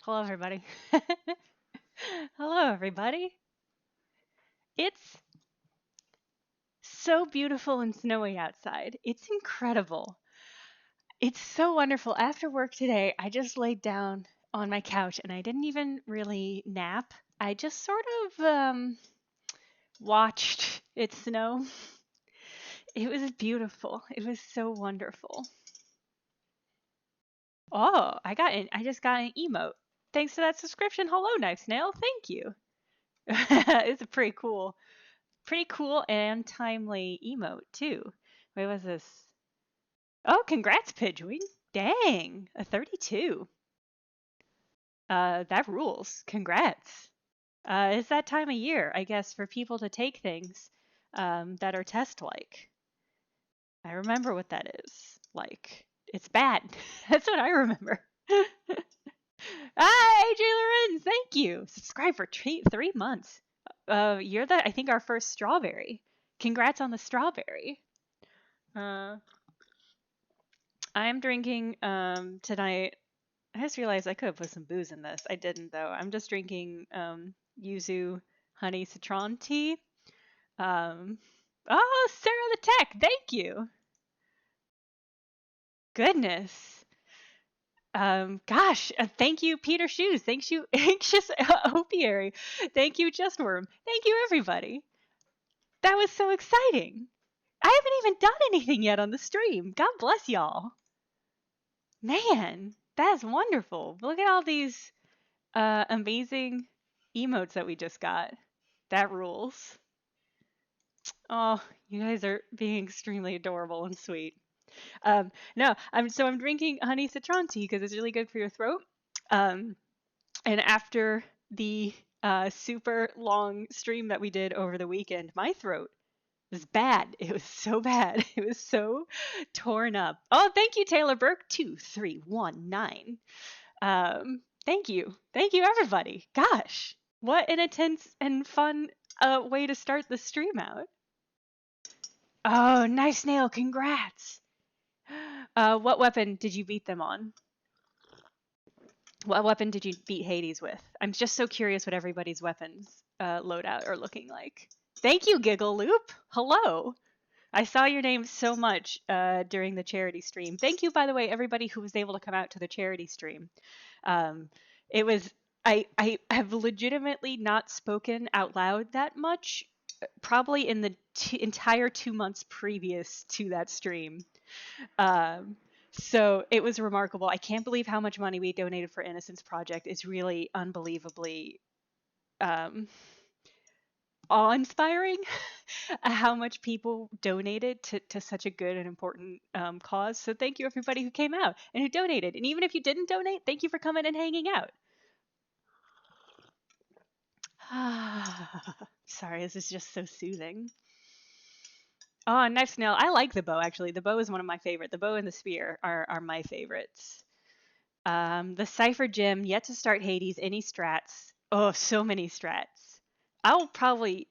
Hello, everybody. Hello, everybody. It's so beautiful and snowy outside. It's incredible. It's so wonderful. After work today, I just laid down on my couch and I didn't even really nap. I just sort of watched it snow. It was beautiful. It was so wonderful. Oh, I just got an emote. Thanks to that subscription. Hello, Knife Snail. Thank you. It's a pretty cool and timely emote too. Wait, was this? Oh, congrats, Pidgewing. Dang, a 32. That rules. Congrats. It's that time of year, I guess, for people to take things that are test-like. I remember what that is. Like, it's bad. That's what I remember. Hi, AJ Lorenz, thank you. Subscribe for 3 months. You're I think, our first strawberry. Congrats on the strawberry. Uh, I'm drinking tonight. I just realized I could have put some booze in this. I didn't though. I'm just drinking yuzu honey citron tea. Um, oh, Sarah the Tech, thank you. Goodness. Gosh, thank you, Peter Shoes. Thank you, Anxious Opiary. Thank you, Just Worm. Thank you, everybody. That was so exciting. I haven't even done anything yet on the stream. God bless y'all. Man, that's wonderful. Look at all these amazing emotes that we just got. That rules. Oh, you guys are being extremely adorable and sweet. No, I'm drinking honey citron tea because it's really good for your throat. Um, and after the super long stream that we did over the weekend, my throat was bad. It was so bad. It was so torn up. Oh, thank you, Taylor Burke. 2319. Thank you. Thank you, everybody. Gosh, what an intense and fun way to start the stream out. Oh, nice nail. Congrats. What weapon did you beat them on? What weapon did you beat Hades with? I'm just so curious what everybody's weapons loadout are looking like. Thank you, Giggle Loop. Hello. I saw your name so much during the charity stream. Thank you, by the way, everybody who was able to come out to the charity stream. It was I have legitimately not spoken out loud that much, probably in the entire 2 months previous to that stream. So it was remarkable. I can't believe how much money we donated for Innocence Project. It's really unbelievably awe-inspiring how much people donated to such a good and important cause. So thank you everybody who came out and who donated. And even if you didn't donate, thank you for coming and hanging out. Sorry, this is just so soothing. Oh, next nail. I like the bow, actually. The bow is one of my favorite. The bow and the spear are my favorites. The Cypher Gem, yet to start Hades. Any strats? Oh, so many strats. I'll probably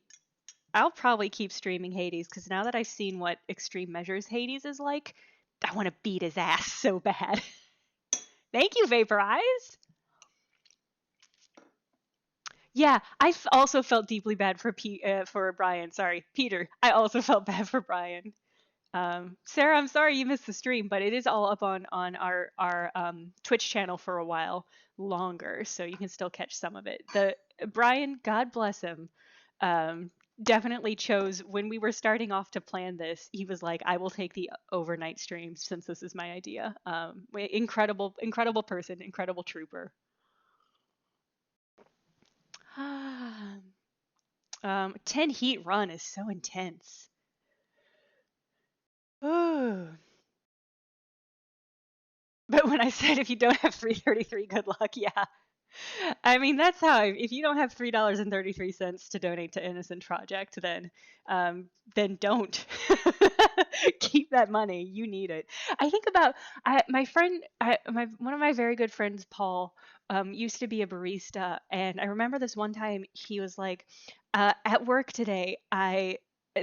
keep streaming Hades because now that I've seen what Extreme Measures Hades is like, I want to beat his ass so bad. Thank you, Vaporize. Yeah, also felt deeply bad for Brian. Sorry, Peter. I also felt bad for Brian. Sarah, I'm sorry you missed the stream, but it is all up on our Twitch channel for a while longer, so you can still catch some of it. Brian, God bless him, definitely chose when we were starting off to plan this. He was like, "I will take the overnight streams since this is my idea." Incredible person, incredible trooper. 10 heat run is so intense. Ooh. But when I said if you don't have 333, good luck, yeah. I mean, that's how, if you don't have $3.33 to donate to Innocent Project, then don't. Keep that money. You need it. I think about my friend, one of my very good friends, Paul, used to be a barista, and I remember this one time he was like, at work today,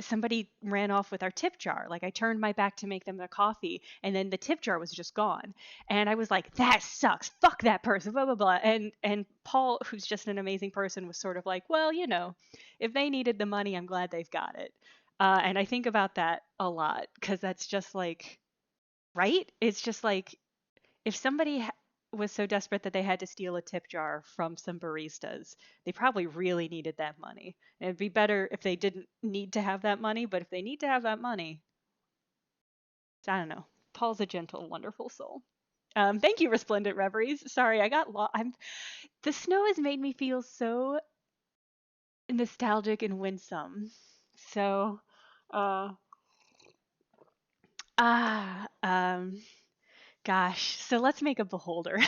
somebody ran off with our tip jar. Like I turned my back to make them their coffee, and then the tip jar was just gone. And I was like, that sucks. Fuck that person. Blah blah blah. And Paul, who's just an amazing person, was sort of like, well, you know, if they needed the money, I'm glad they've got it. And I think about that a lot because that's just like, right? It's just like if somebody was so desperate that they had to steal a tip jar from some baristas, they probably really needed that money. And it'd be better if they didn't need to have that money, but if they need to have that money, I don't know. Paul's a gentle, wonderful soul. Thank you, Resplendent Reveries. Sorry, I got lost. The snow has made me feel so nostalgic and winsome. So, uh, ah, gosh. So let's make a beholder.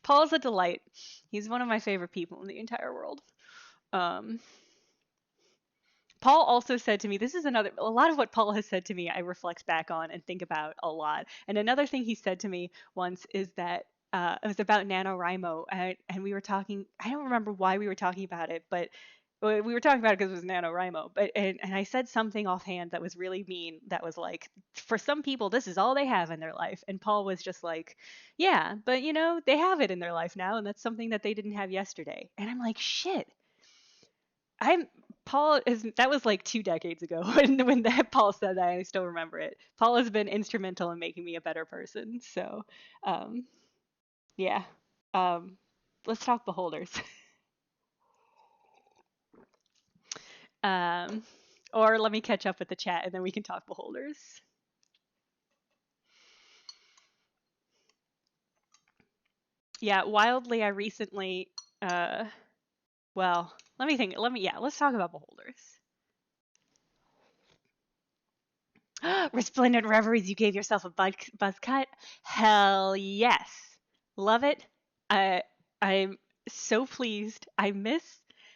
Paul's a delight. He's one of my favorite people in the entire world. Um, Paul also said to me, this is a lot of what Paul has said to me, I reflect back on and think about a lot. And another thing he said to me once is that it was about NaNoWriMo, and we were talking, I don't remember why we were talking about it, but we were talking about it because it was NaNoWriMo. And I said something offhand that was really mean, that was like, for some people, this is all they have in their life. And Paul was just like, yeah, but you know, they have it in their life now, and that's something that they didn't have yesterday. And I'm like, shit. I'm Paul is that was like 2 decades ago when that Paul said that. I still remember it. Paul has been instrumental in making me a better person. So, um, yeah. Um, let's talk beholders. um, or let me catch up with the chat and then we can talk beholders. Yeah, wildly, I recently. Well, let me think. Yeah, let's talk about beholders. Resplendent Reveries, you gave yourself a buzz cut? Hell yes. Love it. I'm so pleased. I miss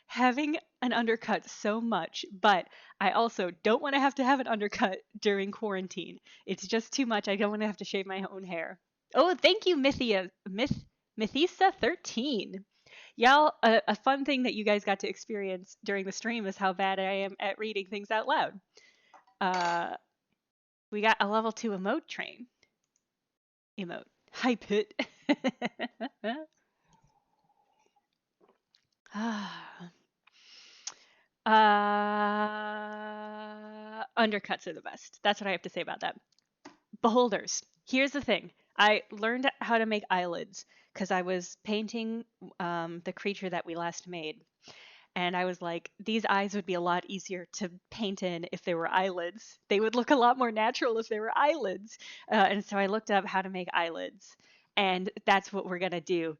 having an undercut so much, but I also don't want to have an undercut during quarantine. It's just too much. I don't want to have to shave my own hair. Oh, thank you, Mythisa13. Y'all, a fun thing that you guys got to experience during the stream is how bad I am at reading things out loud. We got a level 2 emote train. Emote. Hype it. Undercuts are the best. That's what I have to say about that. Beholders. Here's the thing. I learned how to make eyelids because I was painting the creature that we last made. And I was like, these eyes would be a lot easier to paint in if they were eyelids. They would look a lot more natural if they were eyelids. And so I looked up how to make eyelids. And that's what we're going to do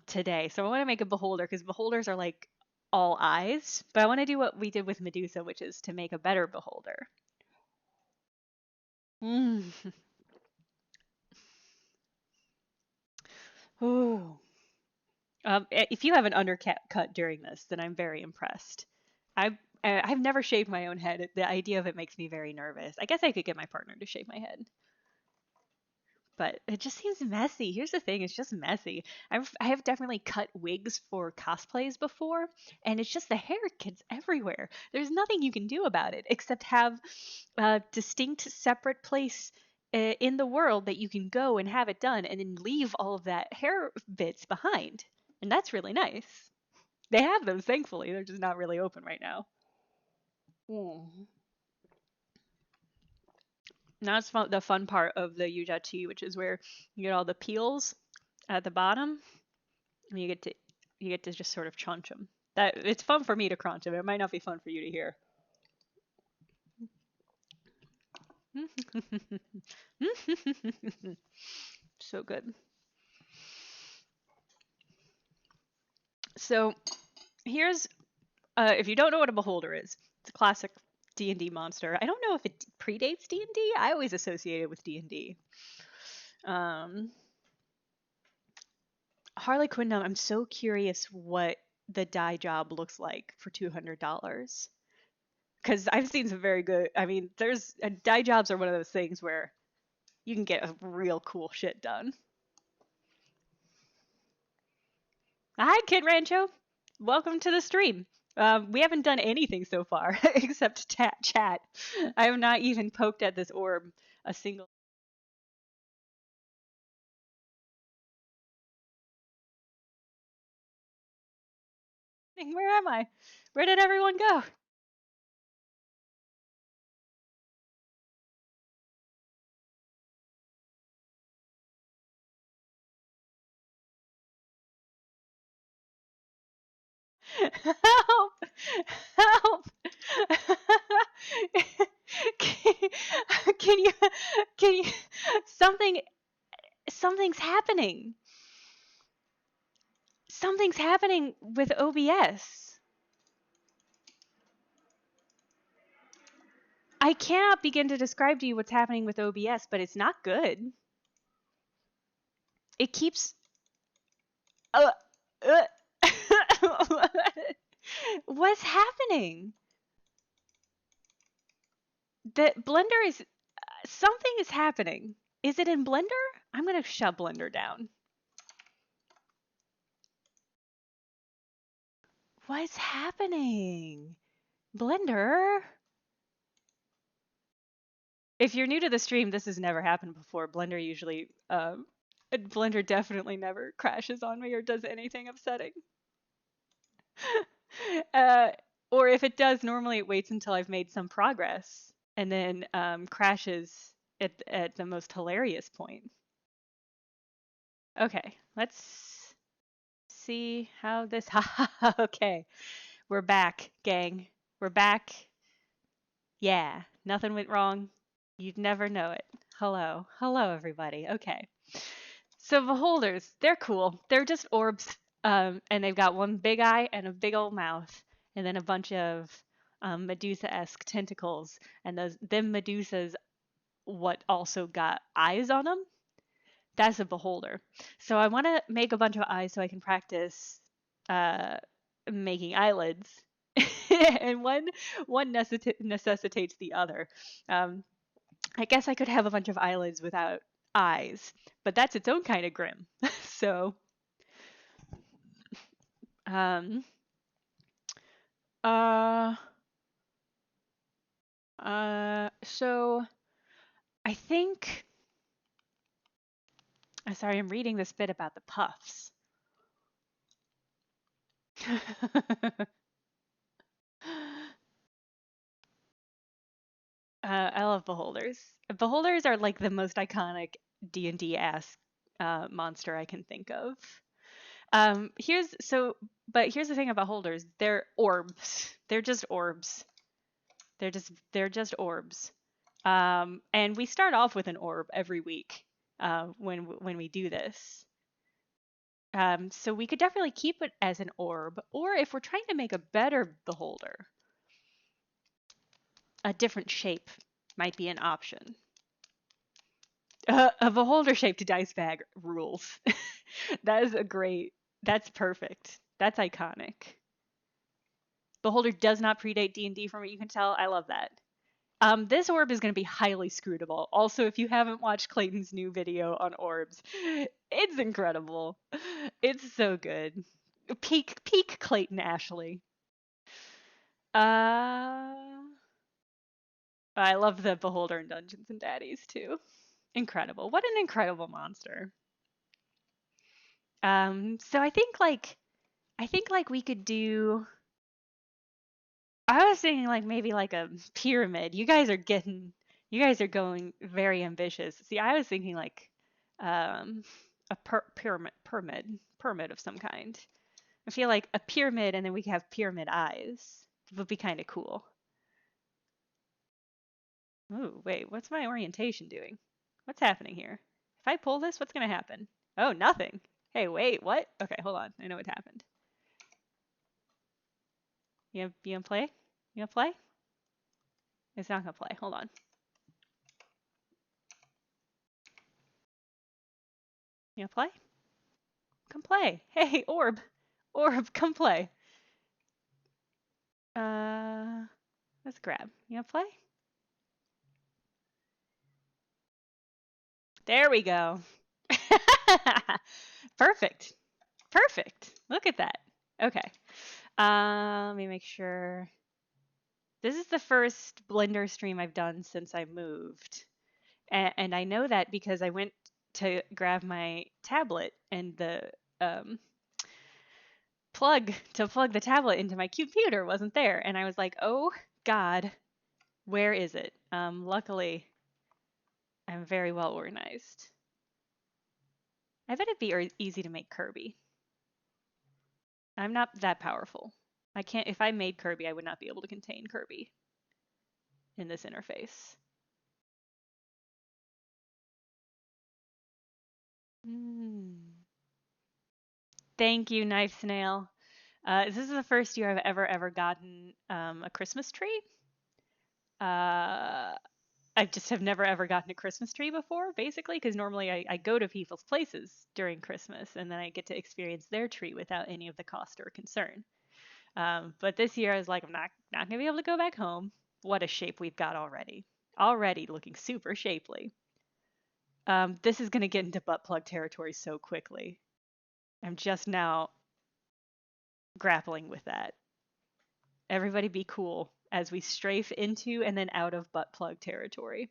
today. So I want to make a beholder because beholders are like all eyes. But I want to do what we did with Medusa, which is to make a better beholder. Mm. Ooh. If you have an undercut during this, then I'm very impressed. I've never shaved my own head. The idea of it makes me very nervous. I guess I could get my partner to shave my head, but it just seems messy. Here's the thing: it's just messy. I have definitely cut wigs for cosplays before, and it's just the hair gets everywhere. There's nothing you can do about it except have a distinct, separate place in the world that you can go and have it done, and then leave all of that hair bits behind. And that's really nice. They have them, thankfully. They're just not really open right now. Mm. Now it's the fun part of the Yuja tea, which is where you get all the peels at the bottom, and you get to just sort of crunch them. That it's fun for me to crunch them. It might not be fun for you to hear. So good. So here's if you don't know what a beholder is, it's a classic D&D monster. I don't know if it predates D&D. I always associate it with D&D. Harley Quinn, I'm so curious what the dye job looks like for $200. Because I've seen some very good. I mean, there's dye jobs are one of those things where you can get real cool shit done. Hi, Kid Rancho. Welcome to the stream. We haven't done anything so far except chat. I have not even poked at this orb a single. Where am I? Where did everyone go? Help! Help! can, can you can you something's happening. Something's happening with OBS. I cannot begin to describe to you what's happening with OBS, but it's not good. It keeps uh, uh, what's happening? The Blender is something is happening. Is it in Blender? I'm gonna shut Blender down. What's happening? Blender? If you're new to the stream, this has never happened before. Blender usually, Blender definitely never crashes on me or does anything upsetting. uh, or if it does, normally it waits until I've made some progress and then crashes at the most hilarious point. Okay, let's see how this. Okay, we're back, gang. We're back. Yeah, nothing went wrong. You'd never know it. Hello. Hello, everybody. Okay. So beholders, they're cool. They're just orbs, and they've got one big eye and a big old mouth, and then a bunch of Medusa-esque tentacles. And them Medusas, what also got eyes on them? That's a beholder. So I want to make a bunch of eyes so I can practice uh, making eyelids, and one necessitates the other. Um, I guess I could have a bunch of eyelids without eyes, but that's its own kind of grim. So, um, uh, so I think. Sorry, I'm reading this bit about the puffs. I love beholders. Beholders are like the most iconic D&D ass monster I can think of. But here's the thing about holders. They're orbs. They're just orbs. They're just orbs. And we start off with an orb every week when we do this. So we could definitely keep it as an orb, or if we're trying to make a better beholder, a different shape might be an option. A beholder shaped dice bag rules. That is a great. That's perfect. That's iconic. Beholder does not predate D&D from what you can tell. I love that. This orb is going to be highly scrutable. Also, if you haven't watched Clayton's new video on orbs, it's incredible. It's so good. Peak Clayton Ashley. I love the Beholder in Dungeons and Daddies too. Incredible. What an incredible monster. So I think like we could do. I was thinking like maybe like a pyramid. You guys are going very ambitious. See, I was thinking like a pyramid of some kind. I feel like a pyramid and then we could have pyramid eyes. It would be kind of cool. Ooh, wait, what's my orientation doing? What's happening here? If I pull this, what's gonna happen? Oh, nothing. Hey, wait, what? Okay, hold on. I know what happened. You gonna play? You gonna play? It's not gonna play. Hold on. You gonna play? Come play. Hey, orb. Orb, come play. Let's grab. You gonna play? There we go. Perfect. Perfect. Look at that. Okay. Let me make sure. This is the first Blender stream I've done since I moved. And I know that because I went to grab my tablet and the um, plug to plug the tablet into my computer wasn't there. And I was like, oh God, where is it? Luckily, I'm very well organized. I bet it'd be easy to make Kirby. I'm not that powerful. I can't, if I made Kirby, I would not be able to contain Kirby in this interface. Thank you, Knife Snail. This is the first year I've ever gotten a Christmas tree. I just have never ever gotten a Christmas tree before, basically, because normally I go to people's places during Christmas and then I get to experience their tree without any of the cost or concern. But this year I was like, I'm not gonna be able to go back home. What a shape we've got already. Already looking super shapely. This is gonna get into butt plug territory so quickly. I'm just now grappling with that. Everybody be cool as we strafe into and then out of butt plug territory.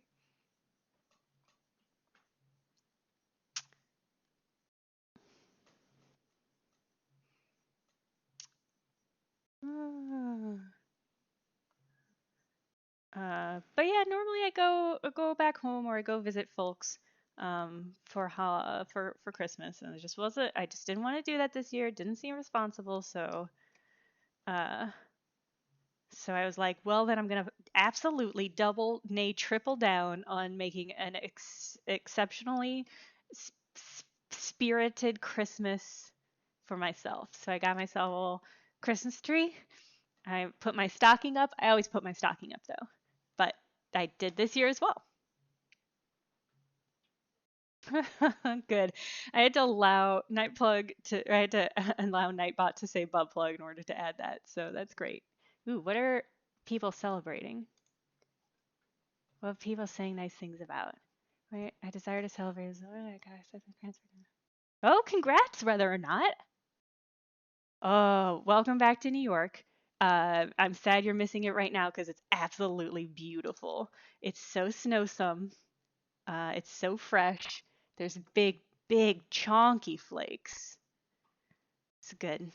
But yeah, normally I go back home or I go visit folks for Christmas, and it just wasn't. I just didn't want to do that this year. It didn't seem responsible, uh, so I was like, well, then I'm gonna absolutely double, nay, triple down on making an exceptionally spirited Christmas for myself. So I got myself a little Christmas tree. I put my stocking up. I always put my stocking up though, but I did this year as well. Good. I had to allow Nightplug to. I had to allow Nightbot to say butt plug in order to add that. So that's great. Ooh, what are people celebrating? What are people saying nice things about? Wait, I desire to celebrate. Oh, congrats, whether or not. Oh, welcome back to New York. I'm sad you're missing it right now because it's absolutely beautiful. It's so snowsome. It's so fresh. There's big, chonky flakes. It's good.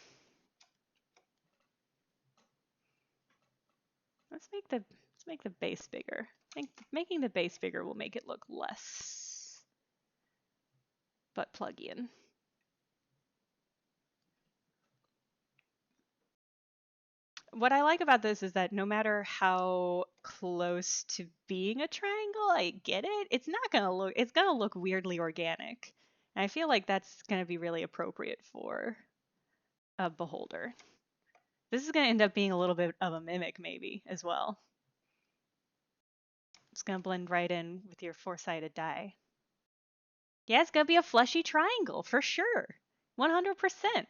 Let's make the base bigger. I think making the base bigger will make it look less butt plug-in. What I like about this is that no matter how close to being a triangle I get it, it's gonna look weirdly organic. And I feel like that's gonna be really appropriate for a beholder. This is gonna end up being a little bit of a mimic maybe as well. It's gonna blend right in with your four-sided die. Yeah, it's gonna be a fleshy triangle for sure. 100%.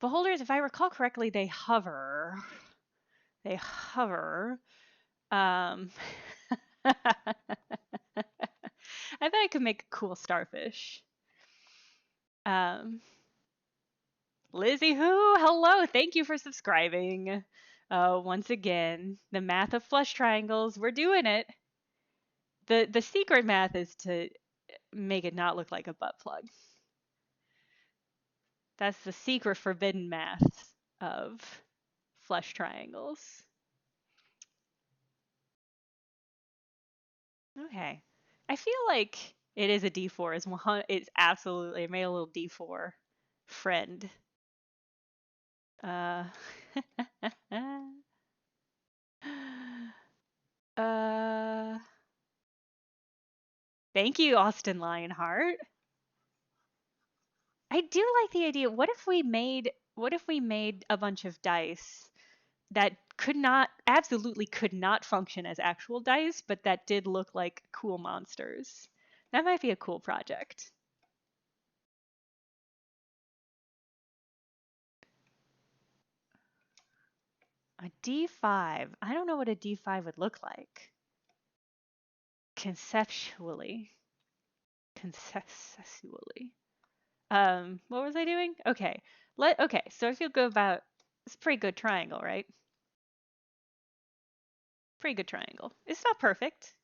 Beholders, if I recall correctly, they hover. They hover. Um, I bet I could make a cool starfish. Lizzie Who, hello, thank you for subscribing. Once again, the math of flush triangles, we're doing it. The secret math is to make it not look like a butt plug. That's the secret forbidden math of flush triangles. Okay. I feel like it is a D4. It's absolutely, I made a little D4 friend. Uh, uh, thank you, Austin Lionheart. I do like the idea. What if we made a bunch of dice that absolutely could not function as actual dice, but that did look like cool monsters? That might be a cool project. A D5. I don't know what a D5 would look like. Conceptually. What was I doing? Okay. Okay, so I feel good about it's a pretty good triangle, right? Pretty good triangle. It's not perfect.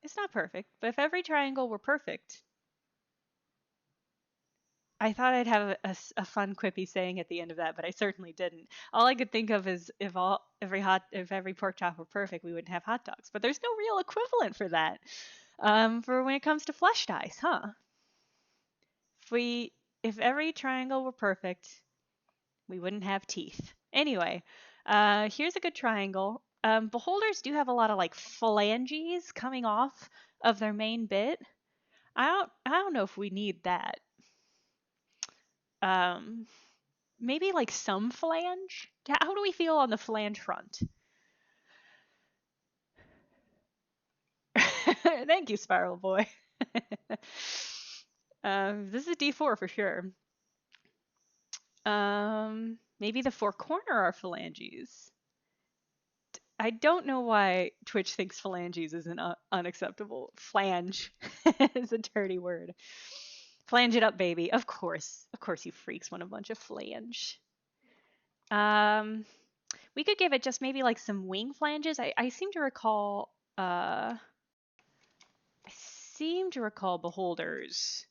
It's not perfect, but if every triangle were perfect, I thought I'd have a fun quippy saying at the end of that, but I certainly didn't. All I could think of is if every pork chop were perfect, we wouldn't have hot dogs. But there's no real equivalent for that. For when it comes to flushed ice, huh? If we if every triangle were perfect, we wouldn't have teeth. Anyway, here's a good triangle. Beholders do have a lot of like phalanges coming off of their main bit. I don't know if we need that. Um, Maybe like some flange. How do we feel on the flange front? Thank you, Spiral Boy. This is D4 for sure. Maybe the four corner are phalanges. I don't know why Twitch thinks phalanges is an unacceptable. Flange is a dirty word. Flange it up, baby. Of course you freaks want a bunch of flange. We could give it just maybe like some wing flanges. I seem to recall beholders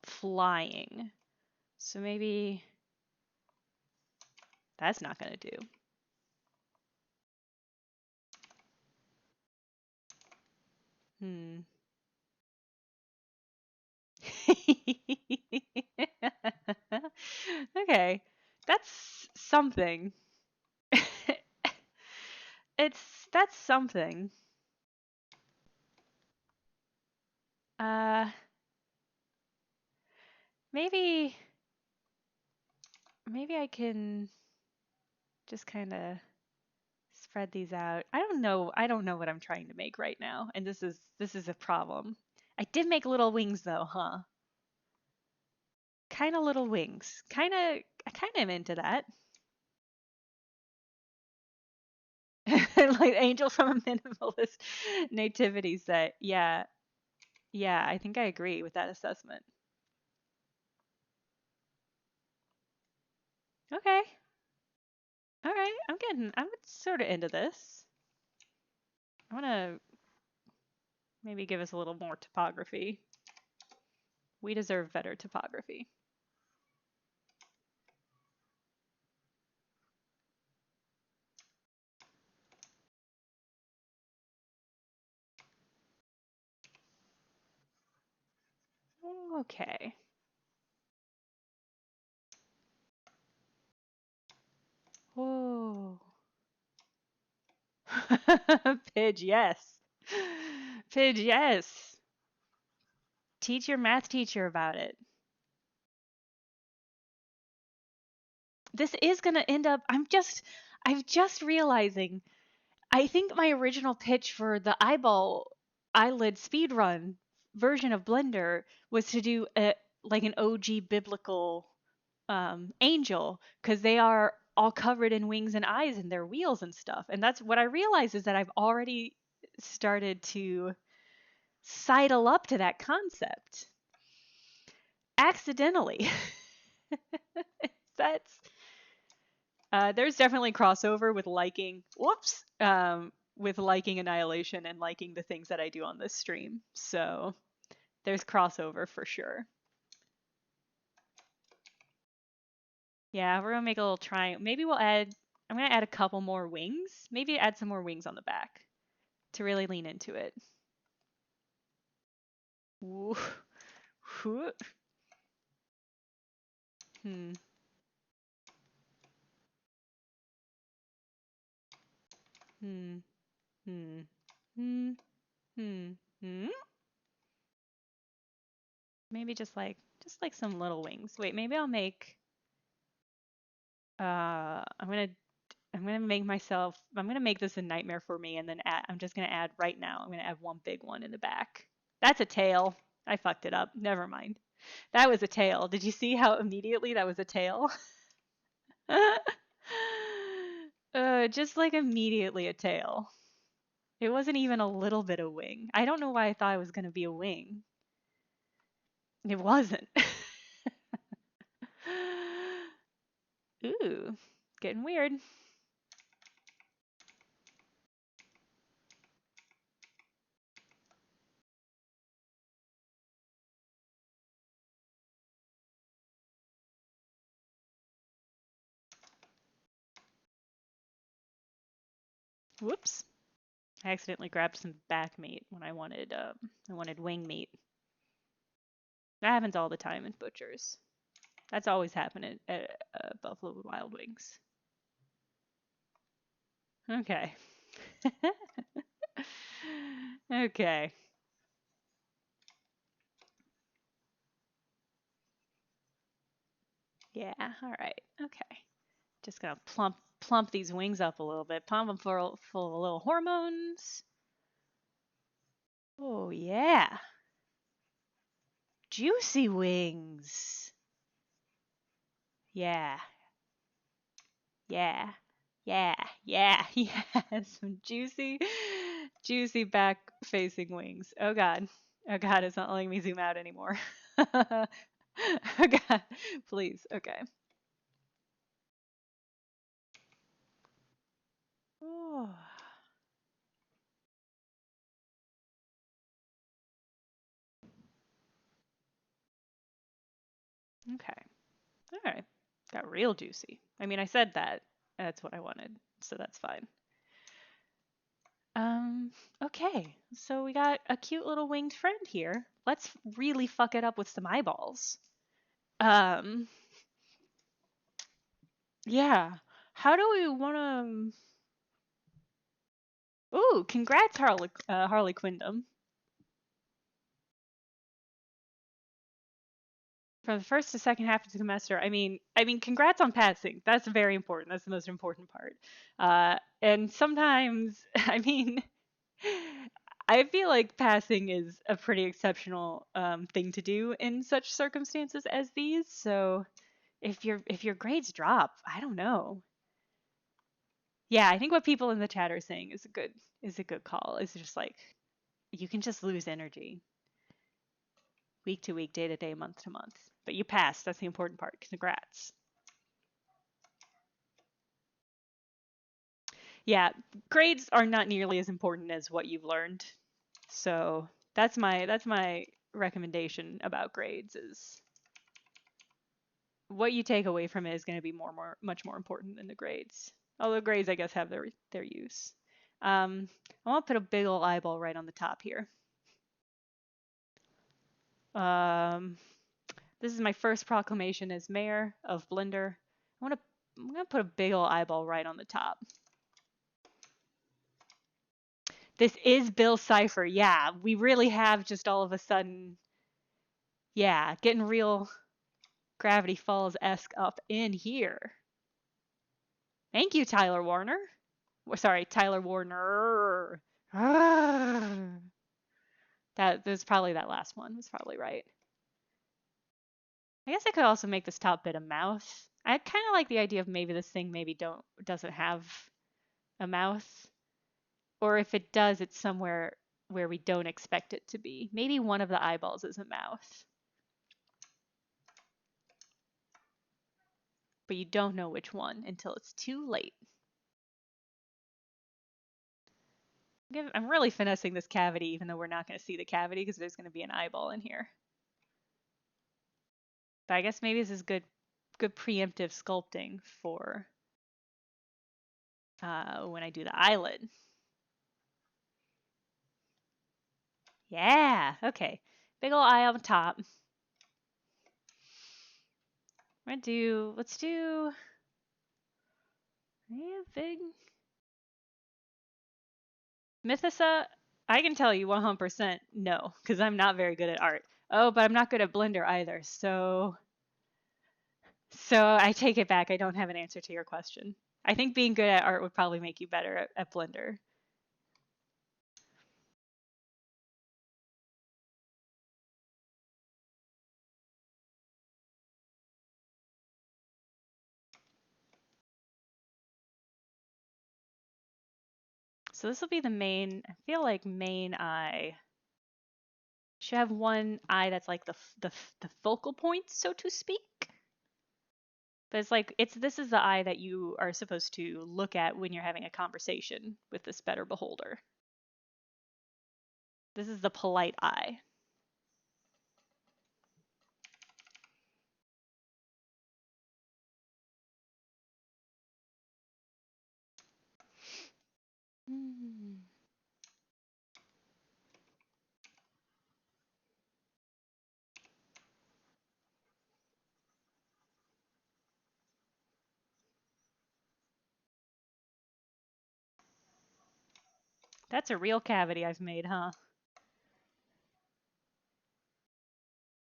flying. So maybe that's not gonna do. Hmm. Okay. That's something. That's something. Uh maybe I can just kind of spread these out. I don't know what I'm trying to make right now, and this is a problem. I did make little wings though, huh? Kind of little wings. I kind of am into that. Like Angel from a Minimalist Nativity set. Yeah. Yeah, I think I agree with that assessment. Okay. All right. I'm sort of into this. I want to maybe give us a little more topography. We deserve better topography. Okay. Whoa. Pidge, yes. Pidge, yes. Teach your math teacher about it. This is going to end up I'm just realizing I think my original pitch for the eyelid speedrun version of Blender was to do like an OG biblical angel because they are all covered in wings and eyes and their wheels and stuff. And that's what I realized is that I've already started to sidle up to that concept accidentally. That's there's definitely crossover with liking with liking Annihilation and liking the things that I do on this stream. So there's crossover for sure. Yeah, we're gonna make a little triangle. Maybe I'm gonna add a couple more wings. Maybe add some more wings on the back to really lean into it. Ooh. Hmm. Hmm. Hmm. Hmm. Hmm. Hmm. Maybe just like some little wings. Wait, maybe I'll make I'm gonna I'm gonna make this a nightmare for me and then I'm just gonna add right now. I'm gonna add one big one in the back. That's a tail. I fucked it up. Never mind. That was a tail. Did you see how immediately that was a tail? Just like immediately a tail. It wasn't even a little bit of wing. I don't know why I thought it was gonna be a wing. It wasn't. Ooh, getting weird. Whoops. I accidentally grabbed some back meat when I wanted wing meat. That happens all the time in butchers. That's always happened at Buffalo Wild Wings. Okay. Okay. Yeah. All right. Okay. Just gonna plump these wings up a little bit. Pump them full of little hormones. Oh yeah. Juicy wings. Yeah. Yeah. Yeah. Yeah. Yeah. Some juicy back facing wings. Oh god. Oh god, it's not letting me zoom out anymore. Oh god. Please. Okay. Oh. Okay. All right. Got real juicy. I mean, I said that. That's what I wanted, so that's fine. Um, okay. So we got a cute little winged friend here. Let's really fuck it up with some eyeballs. Um, yeah. How do we want to? Ooh, congrats, Harley Quindom. From the first to second half of the semester. I mean, congrats on passing. That's very important. That's the most important part. And sometimes, I mean, I feel like passing is a pretty exceptional thing to do in such circumstances as these. So if your grades drop, I don't know. Yeah, I think what people in the chat are saying is a good call. It's just like you can just lose energy week to week, day to day, month to month. But you passed. That's the important part. Congrats. Yeah, grades are not nearly as important as what you've learned. So that's my recommendation about grades is what you take away from it is going to be much more important than the grades. Although grades, I guess, have their use. I want to put a big old eyeball right on the top here. Um, this is my first proclamation as mayor of Blender. I'm gonna put a big old eyeball right on the top. This is Bill Cipher. Yeah, we really have just all of a sudden, yeah, getting real Gravity Falls-esque up in here. Thank you, Tyler Warner. Sorry, Tyler Warner. That was probably that last one. Was probably right. I guess I could also make this top bit a mouth. I kind of like the idea of maybe this thing doesn't have a mouth, or if it does, it's somewhere where we don't expect it to be. Maybe one of the eyeballs is a mouth, but you don't know which one until it's too late. I'm really finessing this cavity, even though we're not going to see the cavity because there's going to be an eyeball in here. But I guess maybe this is good preemptive sculpting for when I do the eyelid. Yeah, okay. Big ol' eye on the top. Let's do, yeah, big. Mythisa, I can tell you 100% no, because I'm not very good at art. Oh, but I'm not good at Blender either, so I take it back. I don't have an answer to your question. I think being good at art would probably make you better at Blender. So this will be the main, I feel like main eye. Should have one eye that's like the focal point, so to speak. But it's like this is the eye that you are supposed to look at when you're having a conversation with this better beholder. This is the polite eye. Mm. That's a real cavity I've made, huh?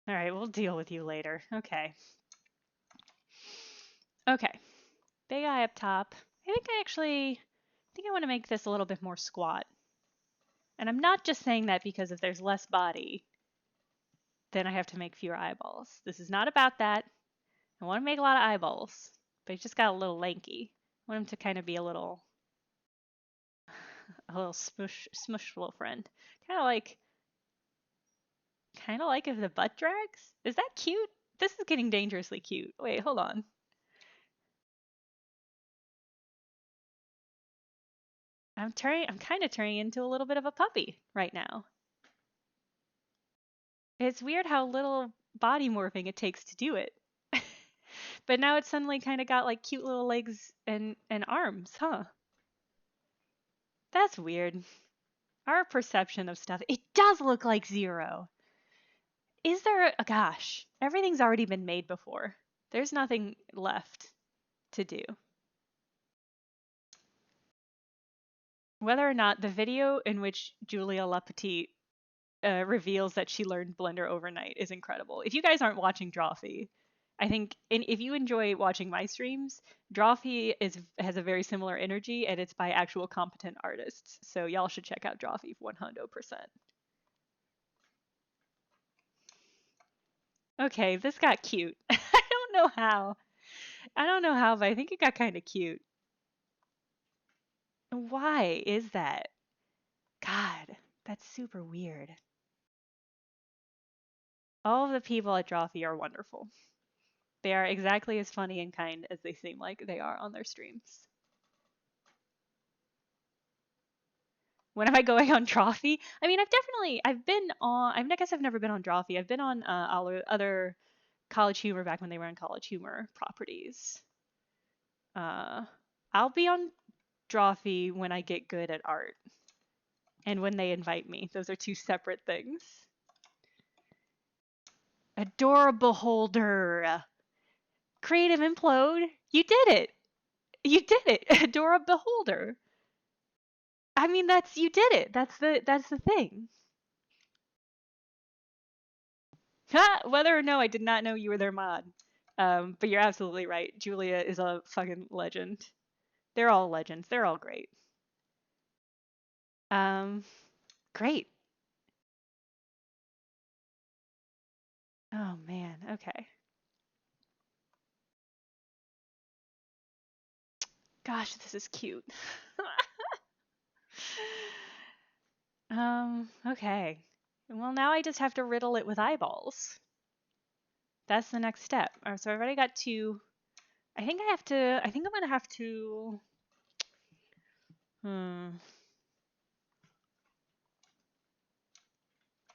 All right, we'll deal with you later. Okay. Okay. Big eye up top. I think I want to make this a little bit more squat. And I'm not just saying that because if there's less body, then I have to make fewer eyeballs. This is not about that. I want to make a lot of eyeballs, but he just got a little lanky. I want him to kind of be a little smush little friend. Kind of like if the butt drags. Is that cute? This is getting dangerously cute. Wait, hold on. I'm kind of turning into a little bit of a puppy right now. It's weird how little body morphing it takes to do it. But now it's suddenly kind of got like cute little legs and arms, huh? That's weird. Our perception of stuff, it does look like Zero. Is there a gosh, everything's already been made before. There's nothing left to do. Whether or not the video in which Julia Lapetite reveals that she learned Blender overnight is incredible. If you guys aren't watching Drawfee, I think if you enjoy watching my streams, Drawfee has a very similar energy, and it's by actual competent artists. So y'all should check out Drawfee 100%. Okay, this got cute. I don't know how. I don't know how, but I think it got kind of cute. Why is that? God, that's super weird. All of the people at Drawfee are wonderful. They are exactly as funny and kind as they seem like they are on their streams. When am I going on Drawfee? I mean, I've been on, I guess I've never been on Drawfee. I've been on other College Humor back when they were on College Humor properties. I'll be on Drawfee when I get good at art and when they invite me. Those are two separate things. Adorabeholder. Creative Implode. You did it. You did it. Adorabeholder. I mean, you did it. That's the thing. Whether or no, I did not know you were their mod. But you're absolutely right. Julia is a fucking legend. They're all legends. They're all great. Great. Oh man. Okay. Gosh, this is cute. Okay. Well, now I just have to riddle it with eyeballs. That's the next step. So I've already got two. I think I'm gonna have to.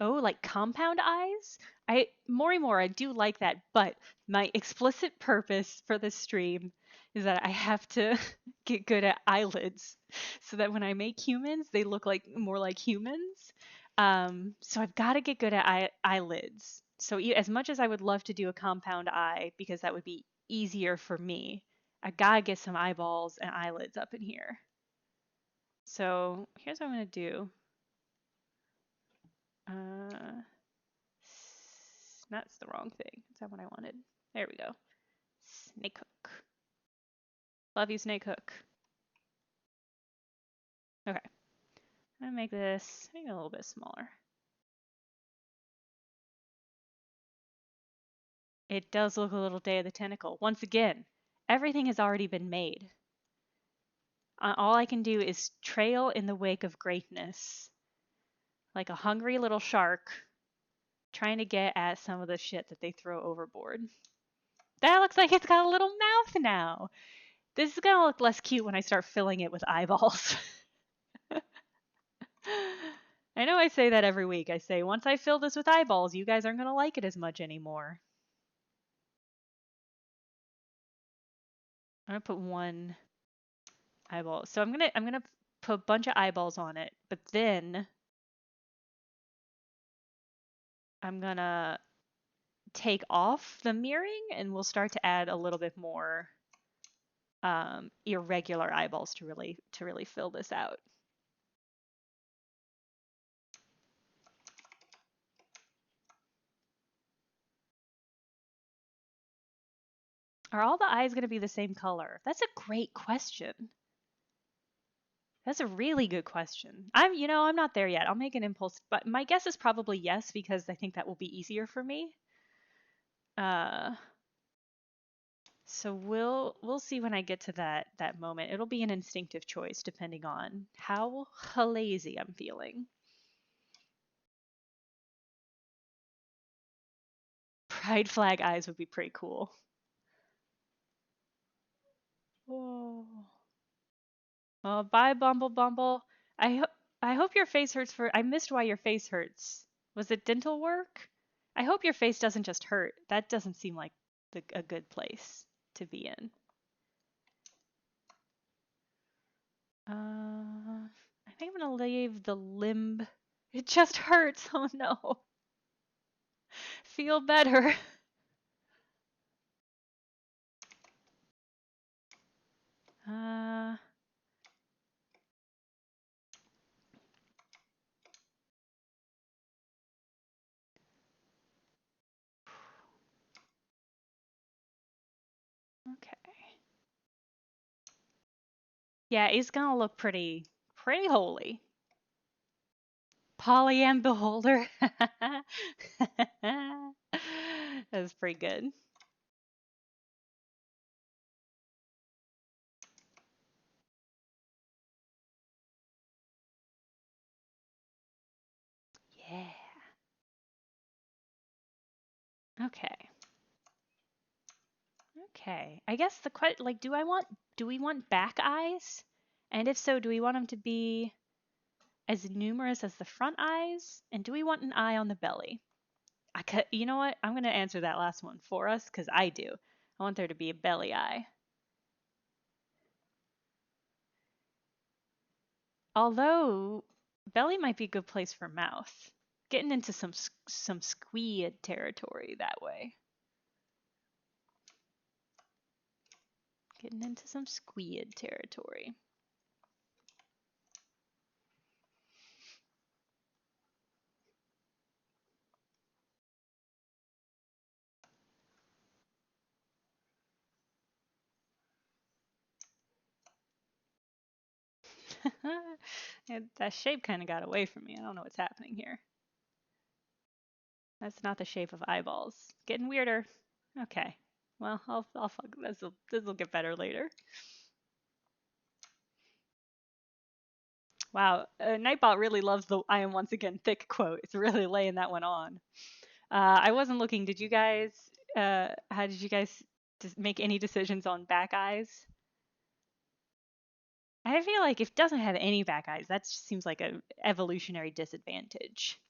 Oh, like compound eyes? I do like that, but my explicit purpose for this stream is that I have to get good at eyelids so that when I make humans, they look like more like humans. So I've got to get good at eyelids. So as much as I would love to do a compound eye because that would be easier for me, I gotta get some eyeballs and eyelids up in here. So here's what I'm gonna do. That's the wrong thing. Is that what I wanted? There we go. Snake hook. Love you, snake hook. Okay. I'm gonna make this maybe a little bit smaller. It does look a little Day of the Tentacle. Once again, everything has already been made. All I can do is trail in the wake of greatness. Like a hungry little shark trying to get at some of the shit that they throw overboard. That looks like it's got a little mouth now. This is gonna look less cute when I start filling it with eyeballs. I know I say that every week. I say, once I fill this with eyeballs, you guys aren't gonna like it as much anymore. I'm gonna put one eyeball. So I'm gonna put a bunch of eyeballs on it, but then I'm gonna take off the mirroring and we'll start to add a little bit more irregular eyeballs to really fill this out. Are all the eyes going to be the same color? That's a great question. That's a really good question. I'm not there yet. I'll make an impulse, but my guess is probably yes because I think that will be easier for me. Uh, so we'll see when I get to that moment. It'll be an instinctive choice depending on how lazy I'm feeling. Pride flag eyes would be pretty cool. Whoa. Oh, bye, Bumble Bumble. I ho- I hope your face hurts for. I missed why your face hurts. Was it dental work? I hope your face doesn't just hurt. That doesn't seem like a good place to be in. I think I'm gonna leave the limb. It just hurts. Oh no. Feel better. Uh, okay. Yeah, he's gonna look pretty holy. Polyan Beholder. That's pretty good. Yeah. Okay. Okay. I guess the question, like, do we want back eyes? And if so, do we want them to be as numerous as the front eyes? And do we want an eye on the belly? You know what? I'm going to answer that last one for us because I do. I want there to be a belly eye. Although, belly might be a good place for mouth. Getting into some squid territory that way. Getting into some squid territory. That shape kind of got away from me. I don't know what's happening here. That's not the shape of eyeballs. Getting weirder. Okay. Well, I'll fuck this'll get better later. Wow, Nightbot really loves the "I am once again thick" quote. It's really laying that one on. I wasn't looking. Did you guys? How did you guys make any decisions on back eyes? I feel like if it doesn't have any back eyes, that just seems like an evolutionary disadvantage.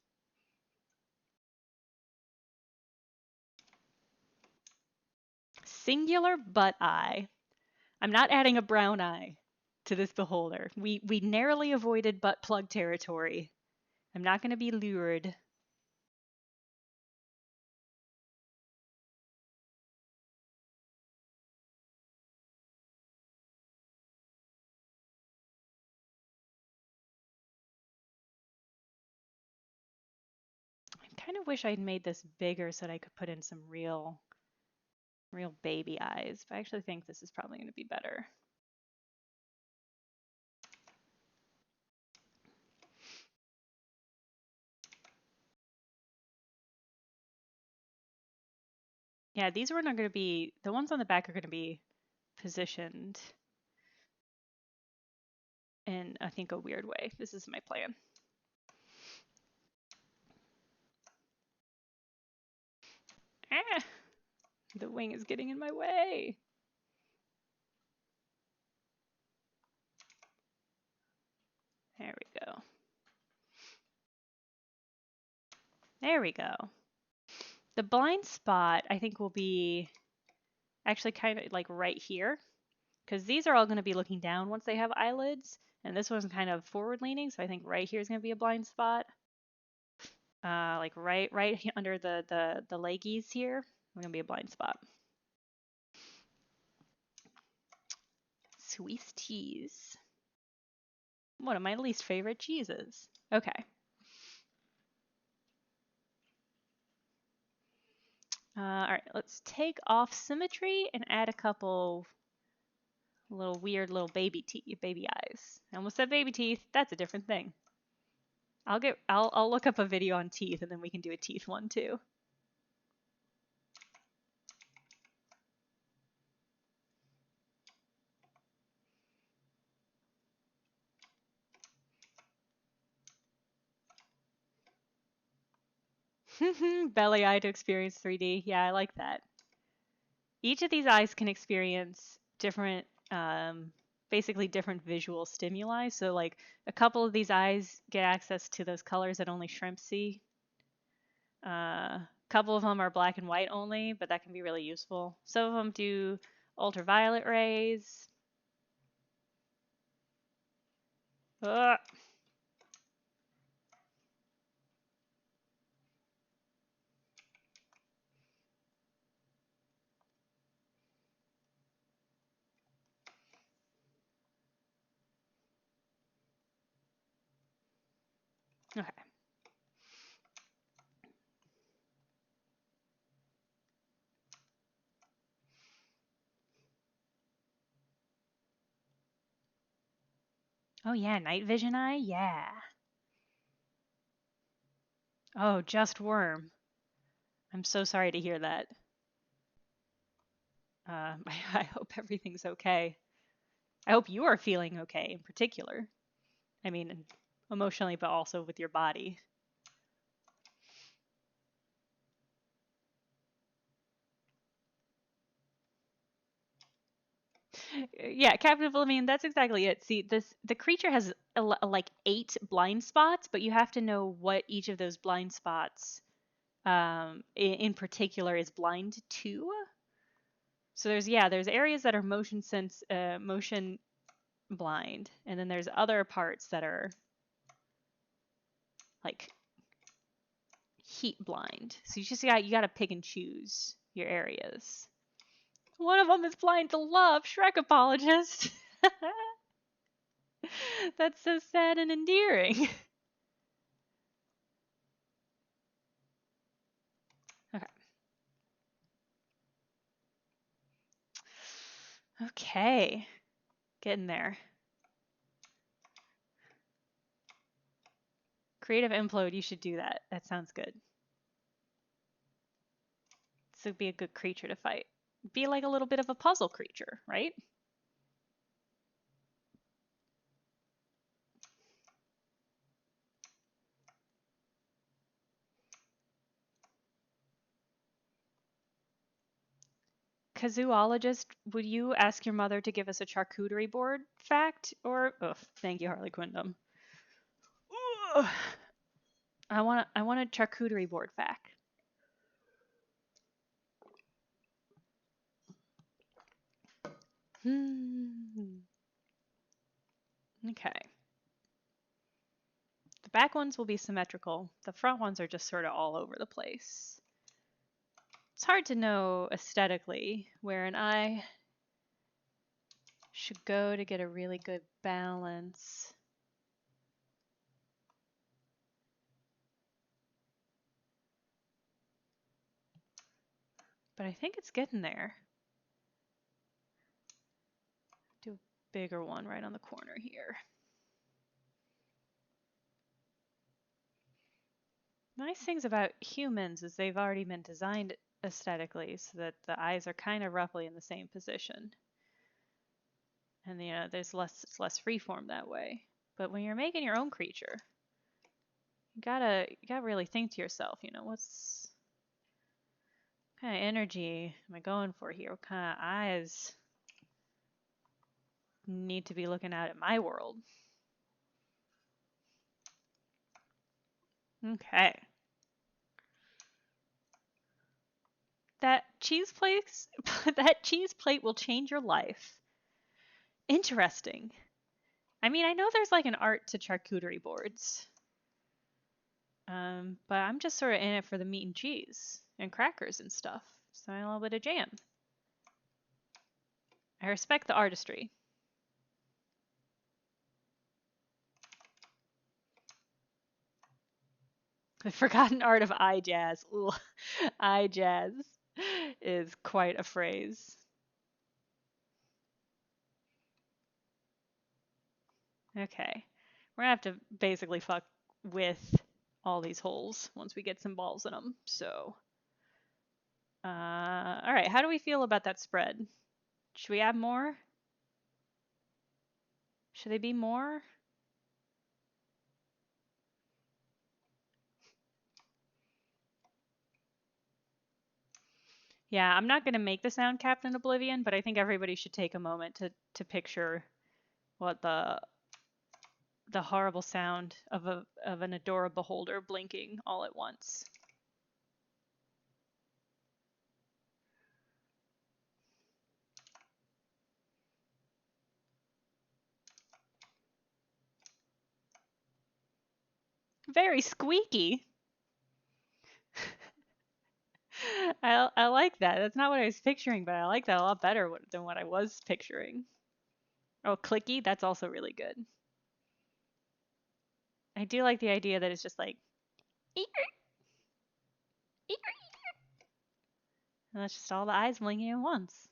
Singular butt eye. I'm not adding a brown eye to this beholder. We narrowly avoided butt plug territory. I'm not going to be lured. I kind of wish I'd made this bigger so that I could put in some real baby eyes, but I actually think this is probably going to be better. Yeah, these are not going to be, the ones on the back are going to be positioned in, I think, a weird way. This is my plan. Eh, The wing is getting in my way. There we go. There we go. The blind spot, I think, will be actually kind of like right here, because these are all going to be looking down once they have eyelids, and this one's kind of forward leaning, so I think right here is going to be a blind spot. Like right under the leggies here, going to be a blind spot. Swiss cheese. One of my least favorite cheeses. Okay. All right, let's take off symmetry and add a couple little weird little baby eyes. I almost said baby teeth. That's a different thing. I'll look up a video on teeth and then we can do a teeth one too. Belly eye to experience 3D. Yeah, I like that. Each of these eyes can experience different, basically different visual stimuli. So like a couple of these eyes get access to those colors that only shrimp see. A couple of them are black and white only, but that can be really useful. Some of them do ultraviolet rays. Ugh. Okay. Oh yeah, night vision eye? Yeah. Oh, just worm. I'm so sorry to hear that. I hope everything's okay. I hope you are feeling okay in particular. I mean, emotionally, but also with your body. Yeah, Captain Oblivion, that's exactly it. See, the creature has like 8 blind spots, but you have to know what each of those blind spots in particular is blind to. So there's areas that are motion blind, and then there's other parts that are like heat blind. So you got to pick and choose your areas. One of them is blind to love. Shrek apologist. That's so sad and endearing. Okay. Okay. Getting there. Creative implode, you should do that. That sounds good. This would be a good creature to fight. Be like a little bit of a puzzle creature, right? Kazoologist, would you ask your mother to give us a charcuterie board fact? Or, thank you, Harley Quindom. I want a charcuterie board fact. Okay. The back ones will be symmetrical. The front ones are just sort of all over the place. It's hard to know aesthetically where an eye should go to get a really good balance. But I think it's getting there. Do a bigger one right on the corner here. Nice things about humans is they've already been designed aesthetically so that the eyes are kind of roughly in the same position. And it's less freeform that way. But when you're making your own creature, you gotta really think to yourself, what's What kind of energy am I going for here? What kind of eyes need to be looking at my world? Okay. That cheese place, that cheese plate will change your life. Interesting. I mean, I know there's like an art to charcuterie boards. But I'm just sort of in it for the meat and cheese and crackers and stuff. So a little bit of jam. I respect the artistry. The forgotten art of eye jazz. Ooh, eye jazz is quite a phrase. Okay. We're gonna have to basically fuck with all these holes once we get some balls in them. So, all right. How do we feel about that spread? Should we add more? Should they be more? Yeah, I'm not gonna make the sound Captain Oblivion, but I think everybody should take a moment to picture what the horrible sound of an Adorabeholder blinking all at once. Very squeaky. I like that. That's not what I was picturing, but I like that a lot better than what I was picturing. Oh, clicky. That's also really good. I do like the idea that it's just like, and that's just all the eyes blinking at once.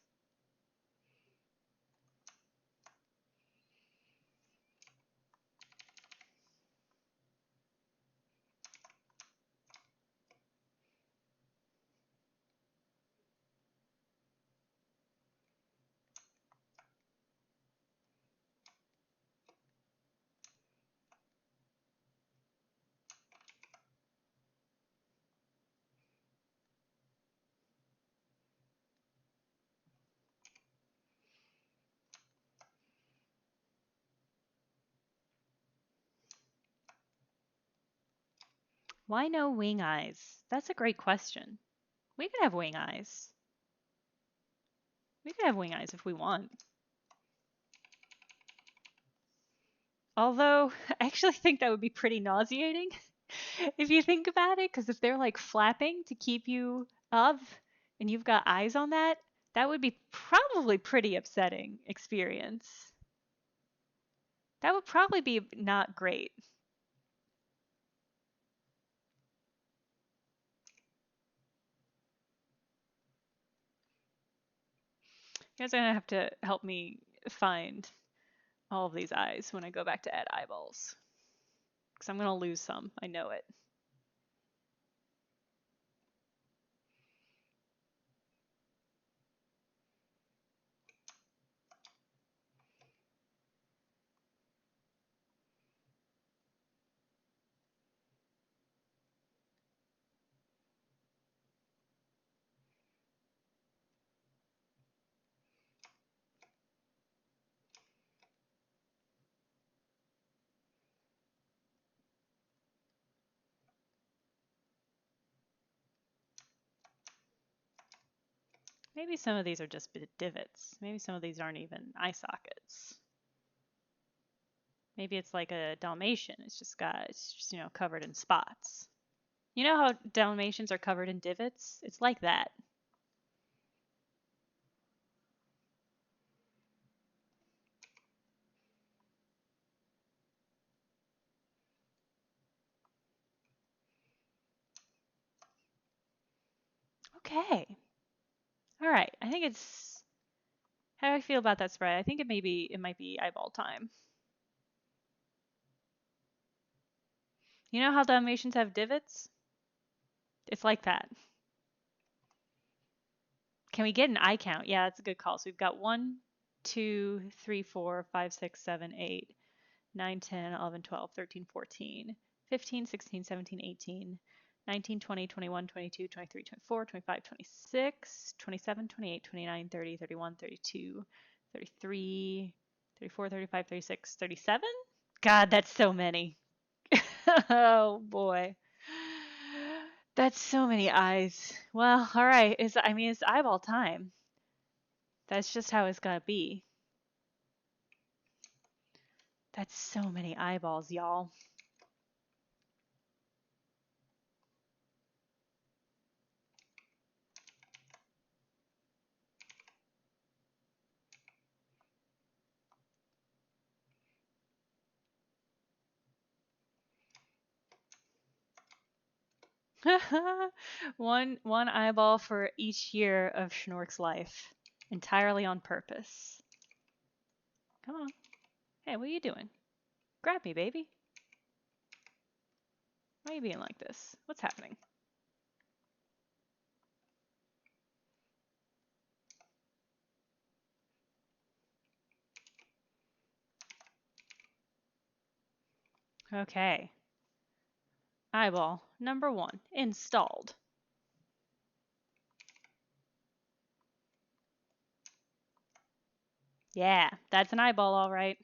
Why no wing eyes? That's a great question. We could have wing eyes. We could have wing eyes if we want. Although, I actually think that would be pretty nauseating if you think about it, because if they're like flapping to keep you up and you've got eyes on that, that would be probably pretty upsetting experience. That would probably be not great. You guys are gonna have to help me find all of these eyes when I go back to add eyeballs. Because I'm gonna lose some. I know it. Maybe some of these are just divots. Maybe some of these aren't even eye sockets. Maybe it's like a Dalmatian. It's just, covered in spots. You know how Dalmatians are covered in divots? It's like that. Okay. All right. I think it's. How do I feel about that spread? I think it might be eyeball time. You know how Dalmatians have divots? It's like that. Can we get an eye count? Yeah, that's a good call. So we've got 1, 2, 3, 4, 5, 6, 7, 8, 9, 10, 11, 12, 13, 14, 15, 16, 17, 18, 19, 20, 21, 22, 23, 24, 25, 26, 27, 28, 29, 30, 31, 32, 33, 34, 35, 36, 37? God, that's so many. Oh boy. That's so many eyes. Well, all right. It's eyeball time. That's just how it's gotta be. That's so many eyeballs, y'all. One eyeball for each year of Schnork's life, entirely on purpose. Come on. Hey, what are you doing? Grab me, baby. Why are you being like this? What's happening? Okay. Eyeball number 1 installed. Yeah, that's an eyeball, all right.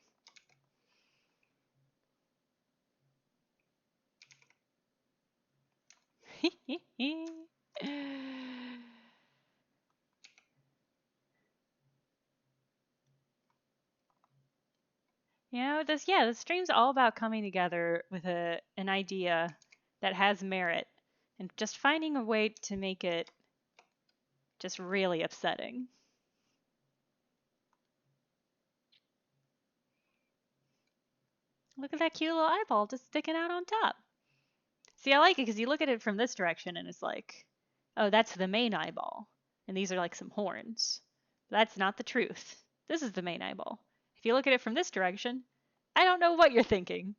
The stream's all about coming together with an idea that has merit and just finding a way to make it just really upsetting. Look at that cute little eyeball just sticking out on top. See, I like it because you look at it from this direction and it's like, oh, that's the main eyeball. And these are like some horns. That's not the truth. This is the main eyeball. If you look at it from this direction, I don't know what you're thinking.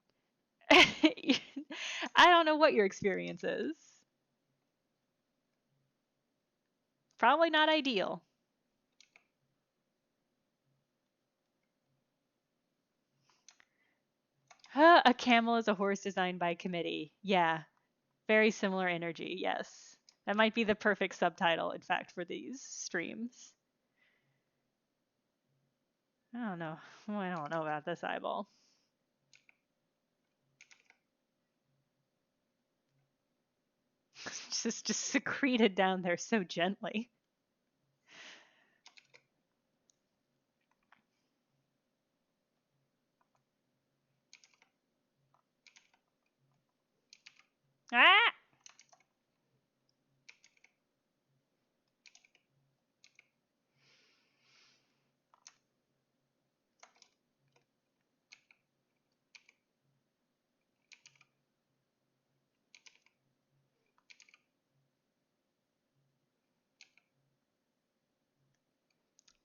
I don't know what your experience is. Probably not ideal. A camel is a horse designed by committee. Yeah, very similar energy. Yes. That might be the perfect subtitle, in fact, for these streams. I don't know. I don't know about this eyeball. just secreted down there so gently. Ah!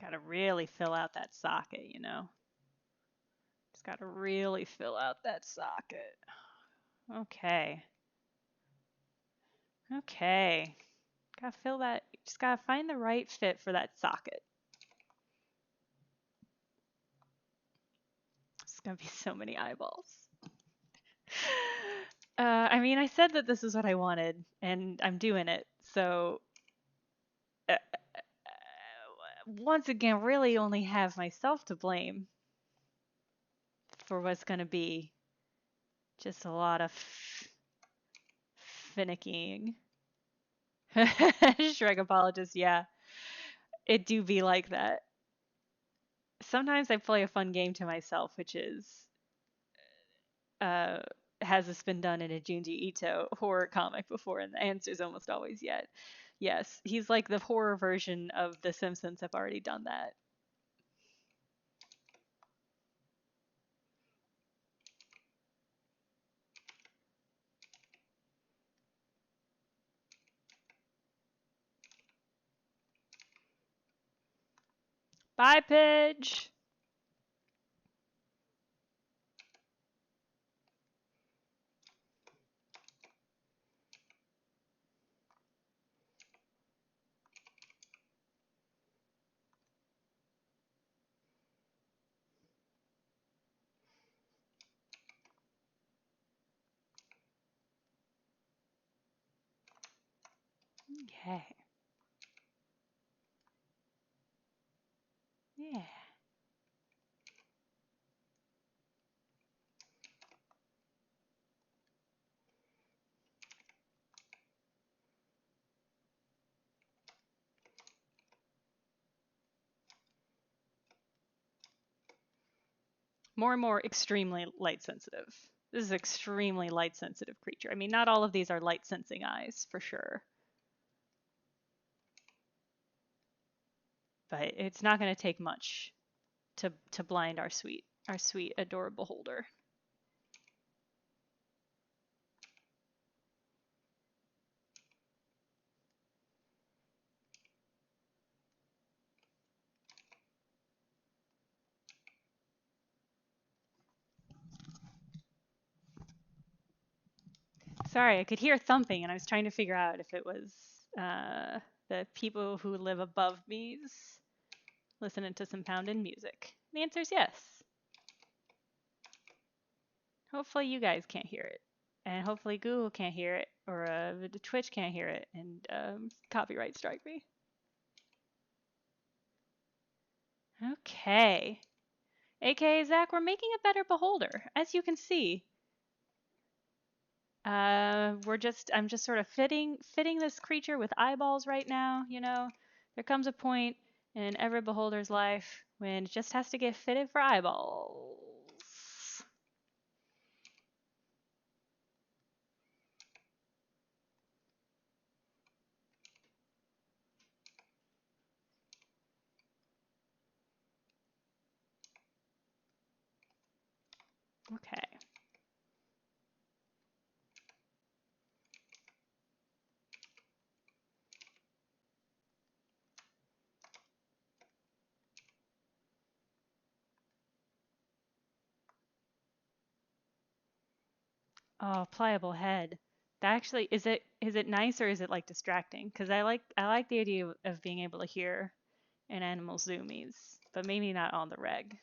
Gotta really fill out that socket, you know? Just gotta really fill out that socket. Okay. Okay. Gotta fill that, just gotta find the right fit for that socket. It's gonna be so many eyeballs. I said that this is what I wanted, and I'm doing it. So, once again, really only have myself to blame for what's gonna be just a lot of finicking. Shrek apologist, yeah. It do be like that. Sometimes I play a fun game to myself, which is uh, has this been done in a Junji Ito horror comic before? And the answer is almost always yes. He's like the horror version of The Simpsons have already done that. Bye, Pidge! Okay. Yeah. More and more extremely light sensitive. This is extremely light sensitive creature. I mean, not all of these are light sensing eyes for sure. But it's not going to take much to blind our sweet Adorabeholder. Sorry, I could hear thumping, and I was trying to figure out if it was the people who live above me's listening to some pounding music. The answer is yes. Hopefully you guys can't hear it, and hopefully Google can't hear it, or Twitch can't hear it, and copyright strike me. Okay. AKA Zach, we're making a better beholder, as you can see. I'm just sort of fitting this creature with eyeballs right now. You know, there comes a point in every beholder's life when it just has to get fitted for eyeballs. Okay. Oh, pliable head. That actually is it nice or is it like distracting? Because I like the idea of being able to hear an animal's zoomies, but maybe not on the reg.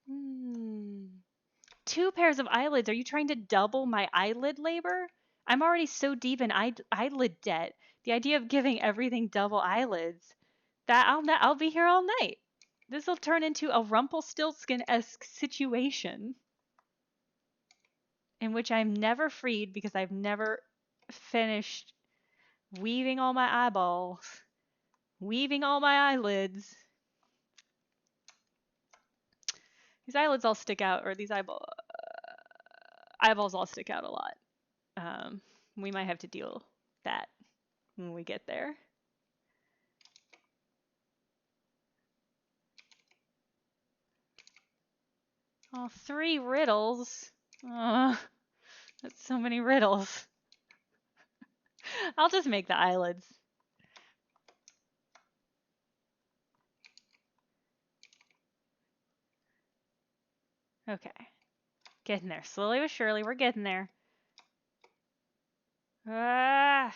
Hmm. 2 pairs of eyelids. Are you trying to double my eyelid labor? I'm already so deep in eyelid debt. The idea of giving everything double eyelids, that I'll be here all night. This will turn into a Rumpelstiltskin-esque situation in which I'm never freed because I've never finished weaving all my eyeballs, weaving all my eyelids. These eyelids all stick out, or these eyeballs all stick out a lot. We might have to deal with that when we get there. Oh, 3 riddles. That's so many riddles. I'll just make the eyelids. Okay. Getting there. Slowly but surely, we're getting there. Ah!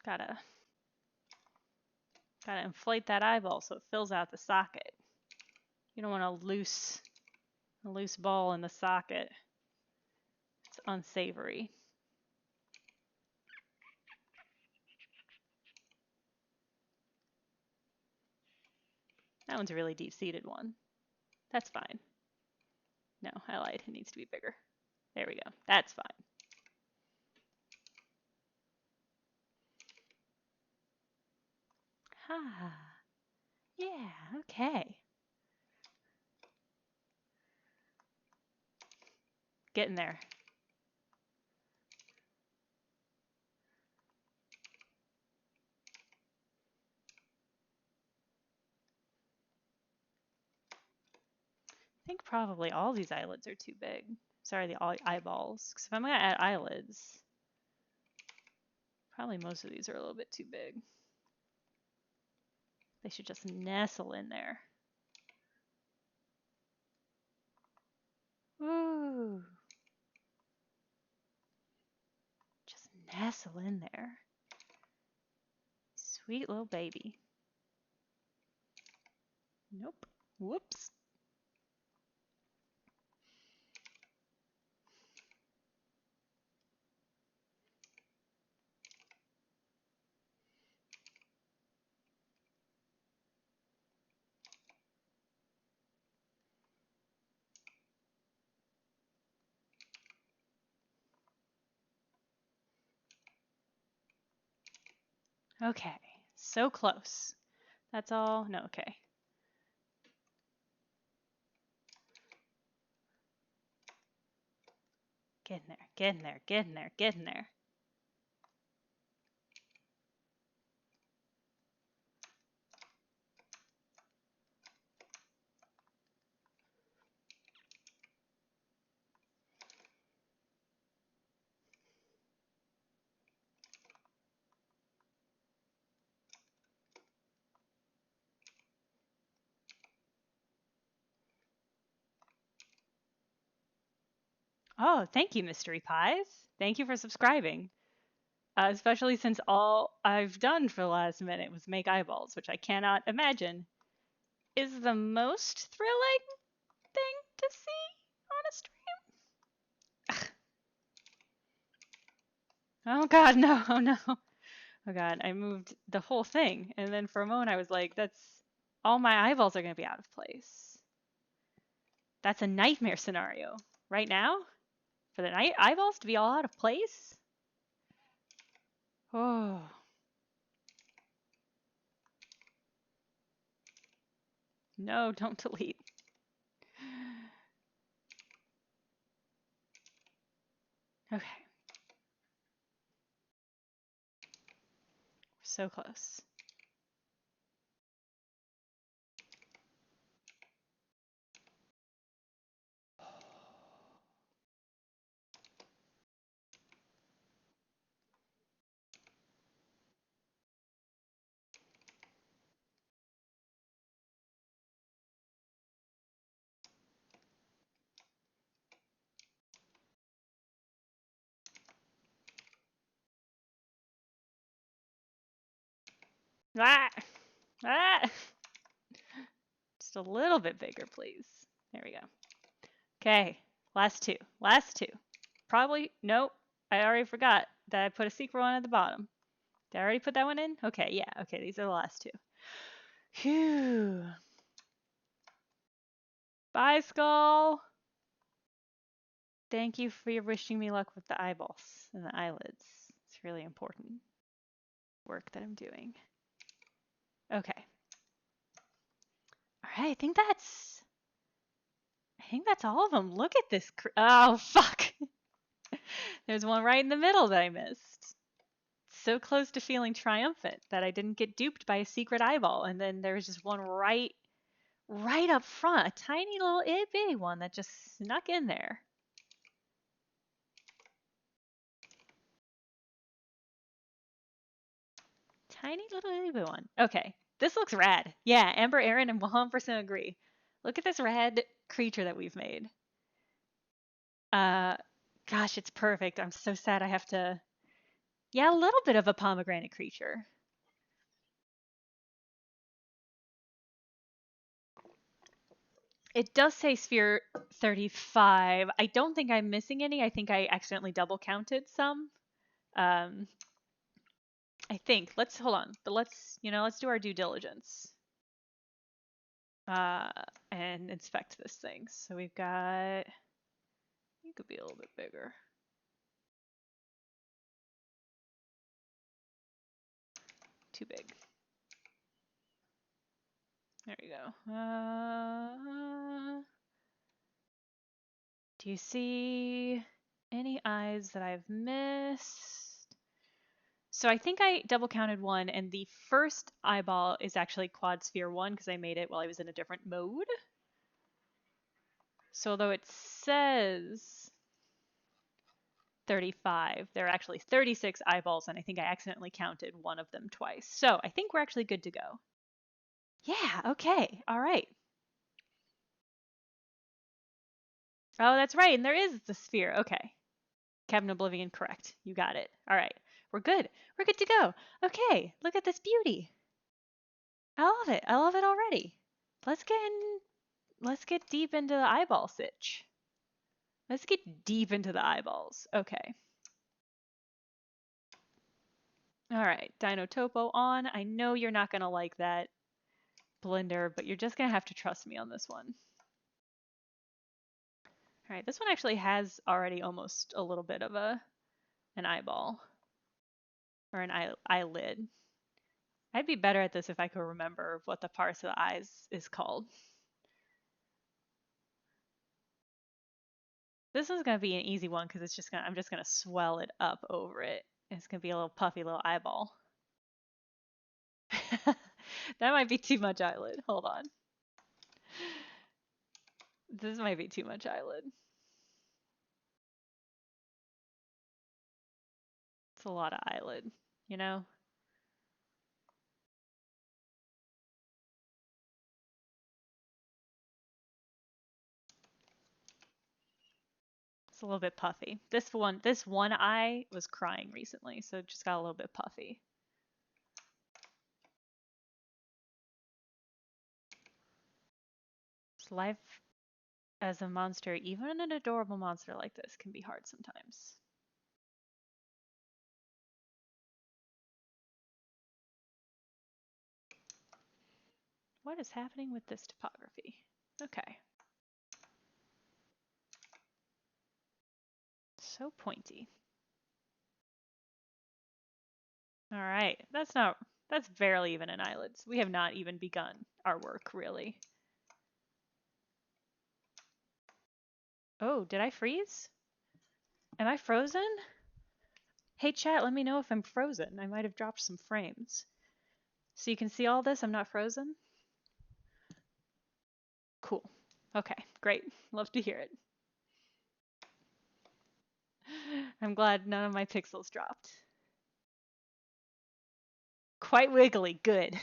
Gotta inflate that eyeball so it fills out the socket. You don't want a loose ball in the socket. It's unsavory. That one's a really deep-seated one. That's fine. No, I lied. It needs to be bigger. There we go. That's fine. Ha. Yeah, okay. Getting there. I think probably all these eyelids are too big. Sorry, the eyeballs. Because if I'm going to add eyelids, probably most of these are a little bit too big. They should just nestle in there. Ooh. Just nestle in there. Sweet little baby. Nope. Whoops. Okay. So close. That's all. No, okay. Get in there. Get in there. Get in there. Get in there. Oh, thank you, Mystery Pies. Thank you for subscribing. Especially since all I've done for the last minute was make eyeballs, which I cannot imagine is the most thrilling thing to see on a stream. Oh god, no, oh no. Oh god, I moved the whole thing, and then for a moment I was like, that's all my eyeballs are going to be out of place. That's a nightmare scenario. Right now? For the eyeballs to be all out of place? Oh. No, don't delete. Okay. So close. Ah! Ah! Just a little bit bigger, please. There we go. Okay, last two. Last two. Probably, nope. I already forgot that I put a secret one at the bottom. Did I already put that one in? Okay, yeah. Okay, these are the last two. Phew. Bye, Skull. Thank you for your wishing me luck with the eyeballs and the eyelids. It's really important work that I'm doing. Okay. All right, I think that's all of them. Look at this. Oh, fuck. There's one right in the middle that I missed. So close to feeling triumphant that I didn't get duped by a secret eyeball, and then there was just one right up front, a tiny little itty bitty one that just snuck in there. Tiny little itty bitty one. Okay, this looks rad. Yeah, Amber Aaron and 100% agree. Look at this rad creature that we've made. Gosh, it's perfect. I'm so sad I have to. Yeah, a little bit of a pomegranate creature. It does say sphere 35. I don't think I'm missing any. I think I accidentally double counted some. I think. Let's hold on. But let's do our due diligence. And inspect this thing. So we've got, you could be a little bit bigger. Too big. There you go. Do you see any eyes that I've missed? So I think I double counted one, and the first eyeball is actually quad sphere 1 because I made it while I was in a different mode. So although it says 35. There are actually 36 eyeballs, and I think I accidentally counted one of them twice. So I think we're actually good to go. Yeah, okay, all right. Oh, that's right, and there is the sphere. Okay. Cabin Oblivion, correct. You got it. All right, we're good. We're good to go. Okay, look at this beauty. I love it. I love it already. Let's get in, let's get deep into the eyeball sitch. Let's get deep into the eyeballs. Okay. All right, Dino Topo on. I know you're not gonna like that blender, but you're just gonna have to trust me on this one. All right, this one actually has already almost a little bit of an eyeball or an eyelid. I'd be better at this if I could remember what the parts of the eyes is called. This one's gonna be an easy one because I'm just gonna swell it up over it. It's gonna be a little puffy little eyeball. That might be too much eyelid. Hold on. This might be too much eyelid. It's a lot of eyelid, you know? It's a little bit puffy. This one eye was crying recently, so it just got a little bit puffy. Life as a monster, even an adorable monster like this, can be hard sometimes. What is happening with this topography? Okay. So pointy. All right. That's barely even an eyelid. We have not even begun our work, really. Oh, did I freeze? Am I frozen? Hey chat, let me know if I'm frozen. I might have dropped some frames. So you can see all this, I'm not frozen? Cool. Okay, great. Love to hear it. I'm glad none of my pixels dropped. Quite wiggly, good.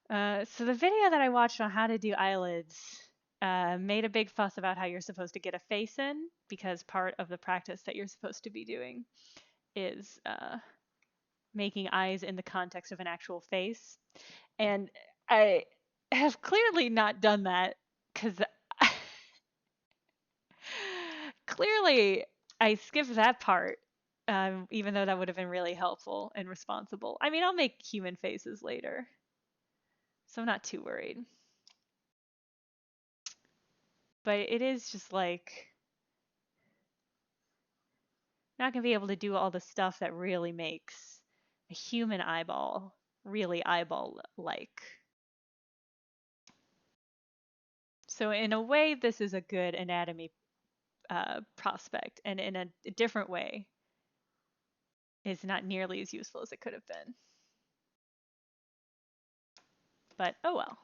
So the video that I watched on how to do eyelids made a big fuss about how you're supposed to get a face in, because part of the practice that you're supposed to be doing is making eyes in the context of an actual face. And I have clearly not done that because clearly I skipped that part, even though that would have been really helpful and responsible. I mean, I'll make human faces later, so I'm not too worried. But it is just like not gonna be able to do all the stuff that really makes a human eyeball really eyeball-like. So in a way, this is a good anatomy prospect, and in a different way, is not nearly as useful as it could have been. But oh well.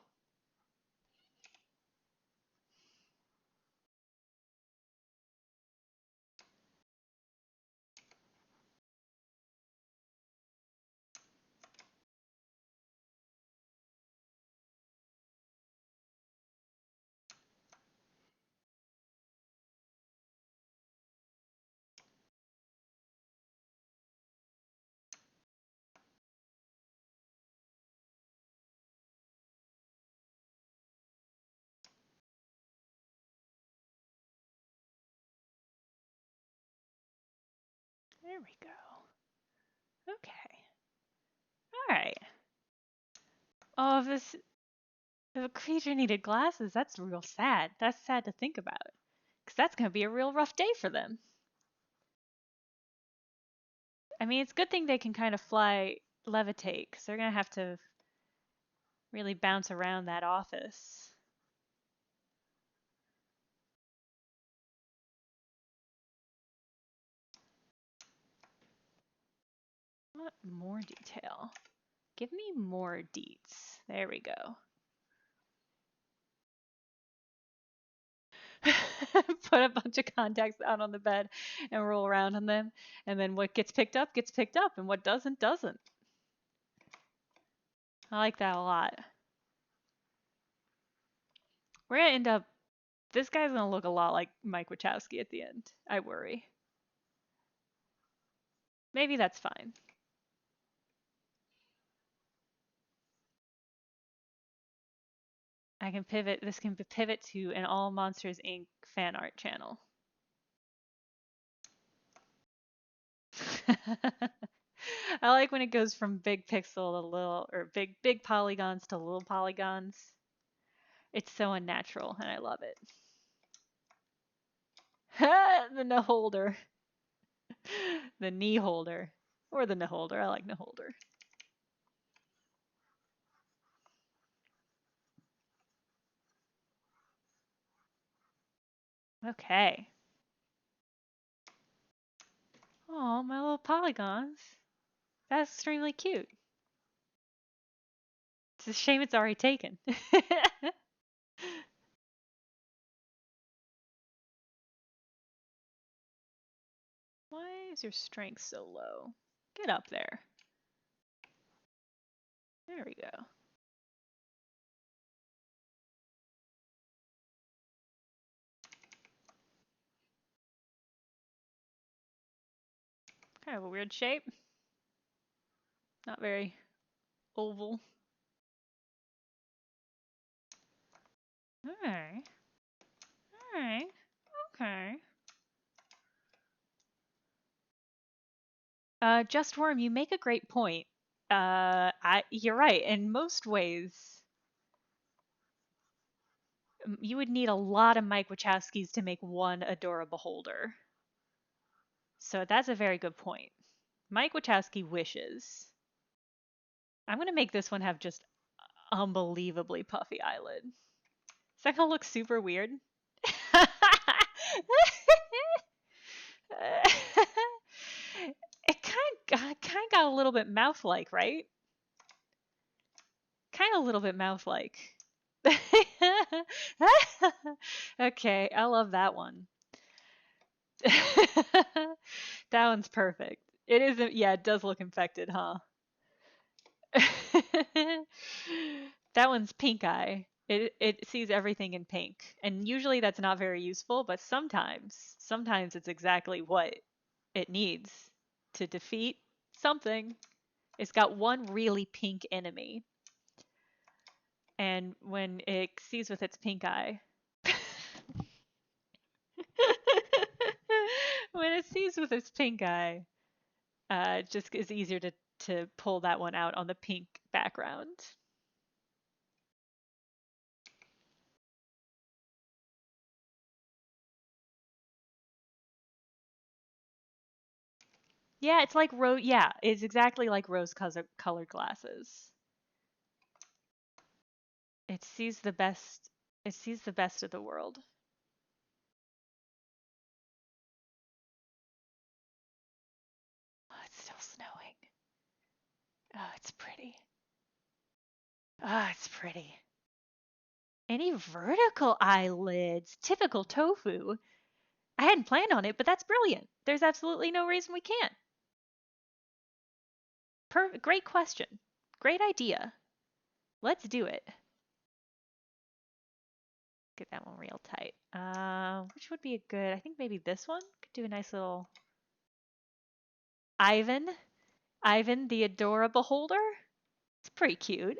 There we go. Okay. All right. Oh, if a creature needed glasses, that's real sad. That's sad to think about. Because that's going to be a real rough day for them. I mean, it's a good thing they can kind of fly, levitate, because they're going to have to really bounce around that office. What more detail? Give me more deets. There we go. Put a bunch of contacts out on the bed and roll around on them. And then what gets picked up, and what doesn't, doesn't. I like that a lot. We're going to end up, this guy's going to look a lot like Mike Wachowski at the end. I worry. Maybe that's fine. I can pivot, this can pivot to an All Monsters Inc. fan art channel. I like when it goes from big pixel to little, or big polygons to little polygons. It's so unnatural, and I love it. The knee holder. The knee holder. Or the knee holder. I like knee holder. Okay. Oh, my little polygons. That's extremely cute. It's a shame it's already taken. Why is your strength so low? Get up there. There we go. Kind of a weird shape. Not very oval. Alright. Alright. Okay. Just Worm, you make a great point. You're right. In most ways, you would need a lot of Mike Wachowskis to make one Adorabeholder. So that's a very good point. Mike Wachowski wishes. I'm gonna make this one have just unbelievably puffy eyelid. Is that gonna look super weird? It kind of got a little bit mouth-like, right? Kind of a little bit mouth-like. Okay, I love that one. That one's perfect. It isn't, yeah, it does look infected, huh? That one's pink eye. It sees everything in pink. And usually that's not very useful, but sometimes it's exactly what it needs to defeat something. It's got one really pink enemy. And when it sees with its pink eye, when it sees with its pink eye, it just is easier to pull that one out on the pink background. Yeah, it's like yeah, it's exactly like rose-colored glasses. It sees the best. It sees the best of the world. Oh, it's still snowing. Oh, it's pretty. Oh, it's pretty. Any vertical eyelids? Typical tofu. I hadn't planned on it, but that's brilliant. There's absolutely no reason we can't. Great question. Great idea. Let's do it. Get that one real tight. Which would be a good, I think maybe this one could do a nice little Eyevan. Eyevan the Adorabeholder. It's pretty cute.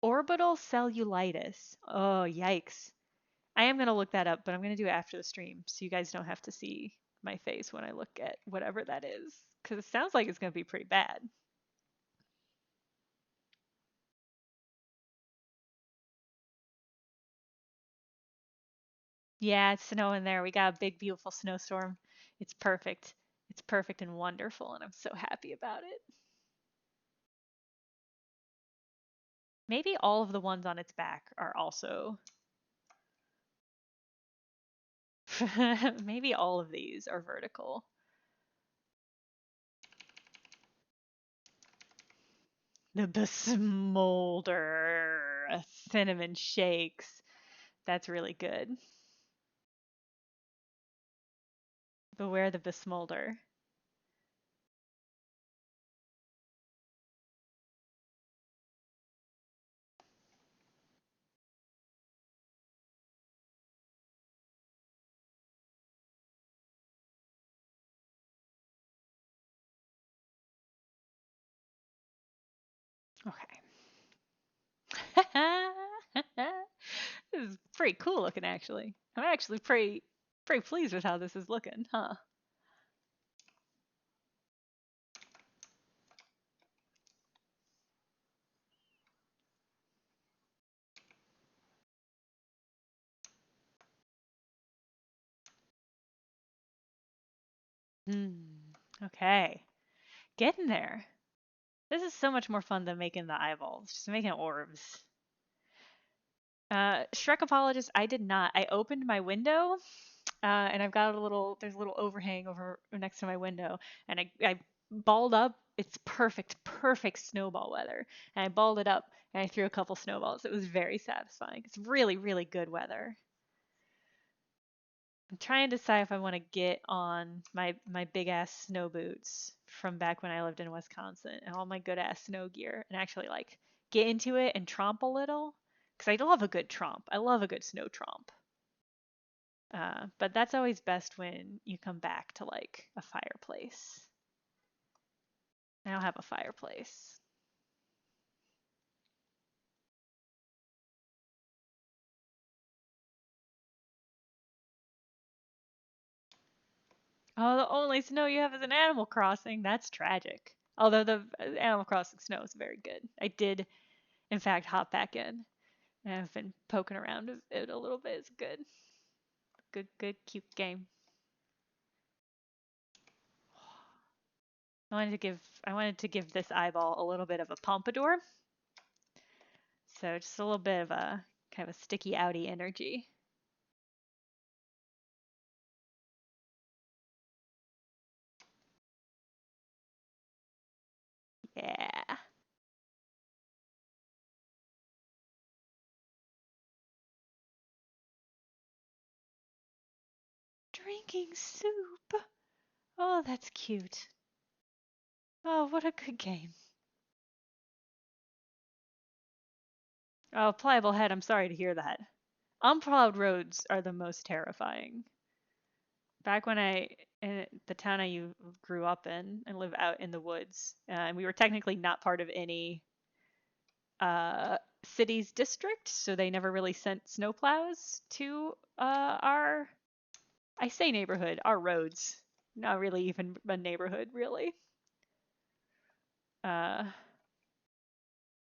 Orbital cellulitis. Oh, yikes. I am going to look that up, but I'm going to do it after the stream so you guys don't have to see my face when I look at whatever that is. Because it sounds like it's going to be pretty bad. Yeah, it's snowing there. We got a big, beautiful snowstorm. It's perfect. It's perfect and wonderful, and I'm so happy about it. Maybe all of the ones on its back are also... Maybe all of these are vertical. The Besmolder. cinnamon shakes. That's really good. Beware the besmolder. Okay. This is pretty cool looking, actually. I'm actually pretty pleased with how this is looking, huh? Hmm. Okay. Getting there. This is so much more fun than making the eyeballs, just making orbs. Shrek apologist, I did not. I opened my window, and I've got there's a little overhang over next to my window, and I balled up. It's perfect snowball weather. And I balled it up, and I threw a couple snowballs. It was very satisfying. It's really good weather. I'm trying to decide if I want to get on my big ass snow boots from back when I lived in Wisconsin and all my good ass snow gear and actually like get into it and tromp a little because I love a good tromp. I love a good snow tromp. But that's always best when you come back to like a fireplace. I don't have a fireplace. Oh, the only snow you have is an Animal Crossing. That's tragic. Although the Animal Crossing snow is very good. I did, in fact, hop back in. And I've been poking around with it a little bit. It's good. Good, cute game. I wanted to give this eyeball a little bit of a pompadour. So just a little bit of a kind of a sticky outy energy. Yeah. Drinking soup. Oh, that's cute. Oh, what a good game. Oh, pliable head, I'm sorry to hear that. Unplowed roads are the most terrifying. Back when in the town grew up in and live out in the woods, and we were technically not part of any city's district, so they never really sent snowplows to our, I say neighborhood, our roads. Not really even a neighborhood, really. Uh,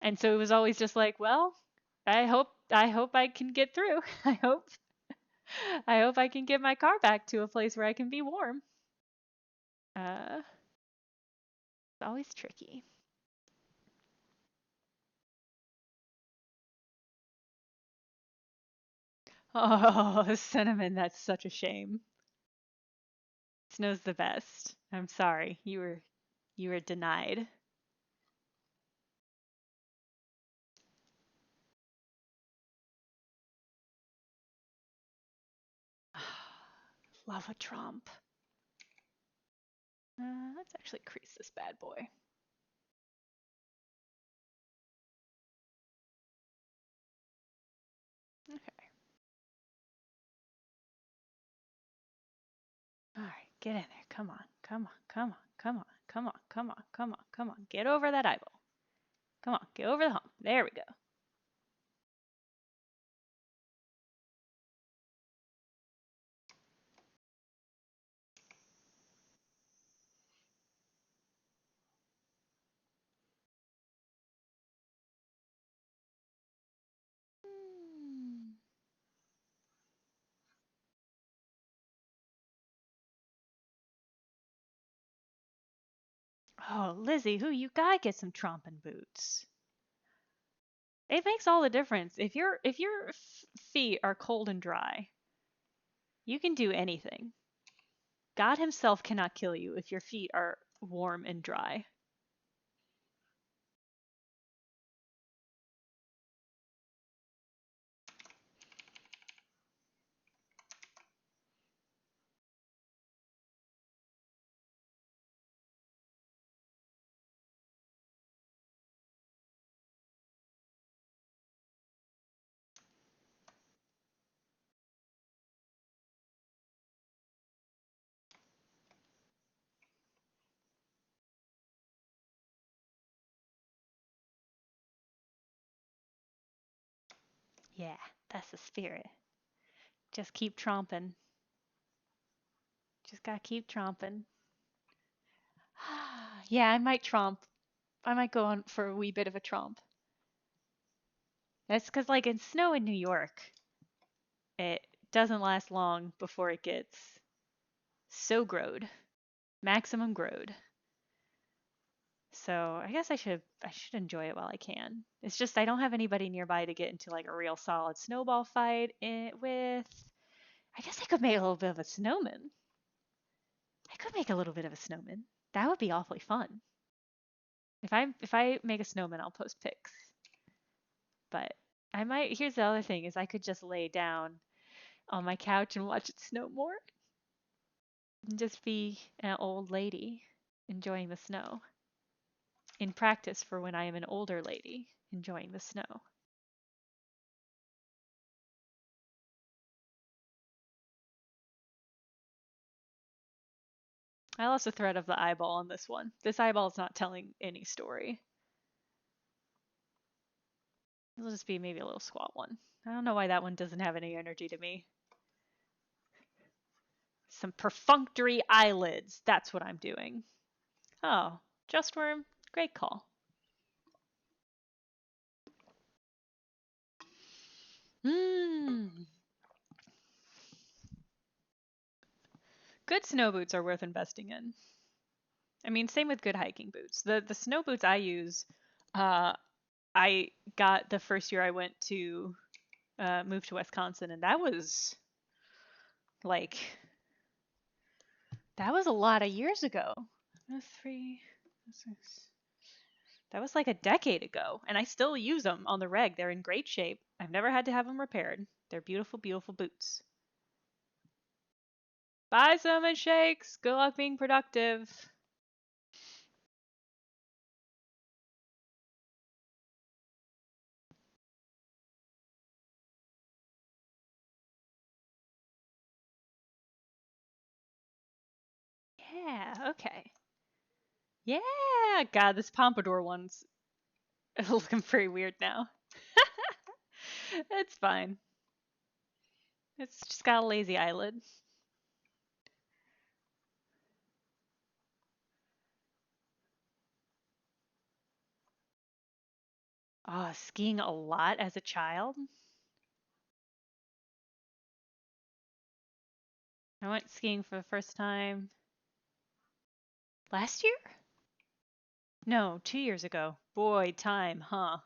and so it was always just like, well, I hope I can get through. I hope I can get my car back to a place where I can be warm. It's always tricky. Oh, cinnamon, that's such a shame. Snow's the best. I'm sorry. You were denied. Lava tromp. Let's actually crease this bad boy. Okay. All right, get in there. Come on. Come on. Come on. Come on. Come on. Come on. Come on. Come on. Get over that eyeball. Come on. Get over the hump. There we go. Hmm. Oh, Lizzie, who you gotta get some tromping boots. It makes all the difference. If your feet are cold and dry, you can do anything. God himself cannot kill you if your feet are warm and dry. Yeah, that's the spirit. Just keep tromping. Just gotta keep tromping. Yeah, I might tromp. I might go on for a wee bit of a tromp. That's because, like, in snow in New York, it doesn't last long before it gets so growed, maximum growed. So I guess I should enjoy it while I can. It's just I don't have anybody nearby to get into like a real solid snowball fight with. I guess I could make a little bit of a snowman. I could make a little bit of a snowman. That would be awfully fun. If I make a snowman, I'll post pics. But I might. Here's the other thing: is I could just lay down on my couch and watch it snow more, and just be an old lady enjoying the snow. In practice for when I am an older lady enjoying the snow. I lost the thread of the eyeball on this one. This eyeball is not telling any story. It'll just be maybe a little squat one. I don't know why that one doesn't have any energy to me. Some perfunctory eyelids. That's what I'm doing. Oh, just worm. Great call. Mmm. Good snow boots are worth investing in. I mean, same with good hiking boots. The snow boots I use, uh, I got the first year I went to move to Wisconsin, and like that was a lot of years ago. Three, that was like a decade ago, and I still use them on the reg. They're in great shape. I've never had to have them repaired. They're beautiful, beautiful boots. Buy some and shakes. Good luck being productive. Yeah, okay. Yeah, God, this pompadour one's looking pretty weird now. It's fine. It's just got a lazy eyelid. Oh, skiing a lot as a child. I went skiing for the first time last year? No, 2 years ago. Boy, time, huh?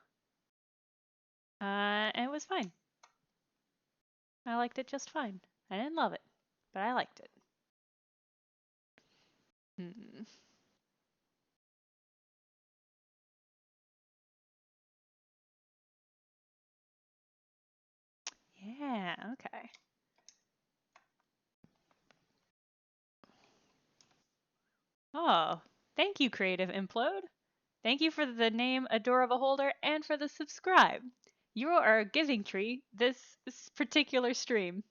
And it was fine. I liked it just fine. I didn't love it, but I liked it. Hmm. Yeah, okay. Oh, thank you, Creative Implode. Thank you for the name Adorabeholder and for the subscribe. You are a giving tree this particular stream.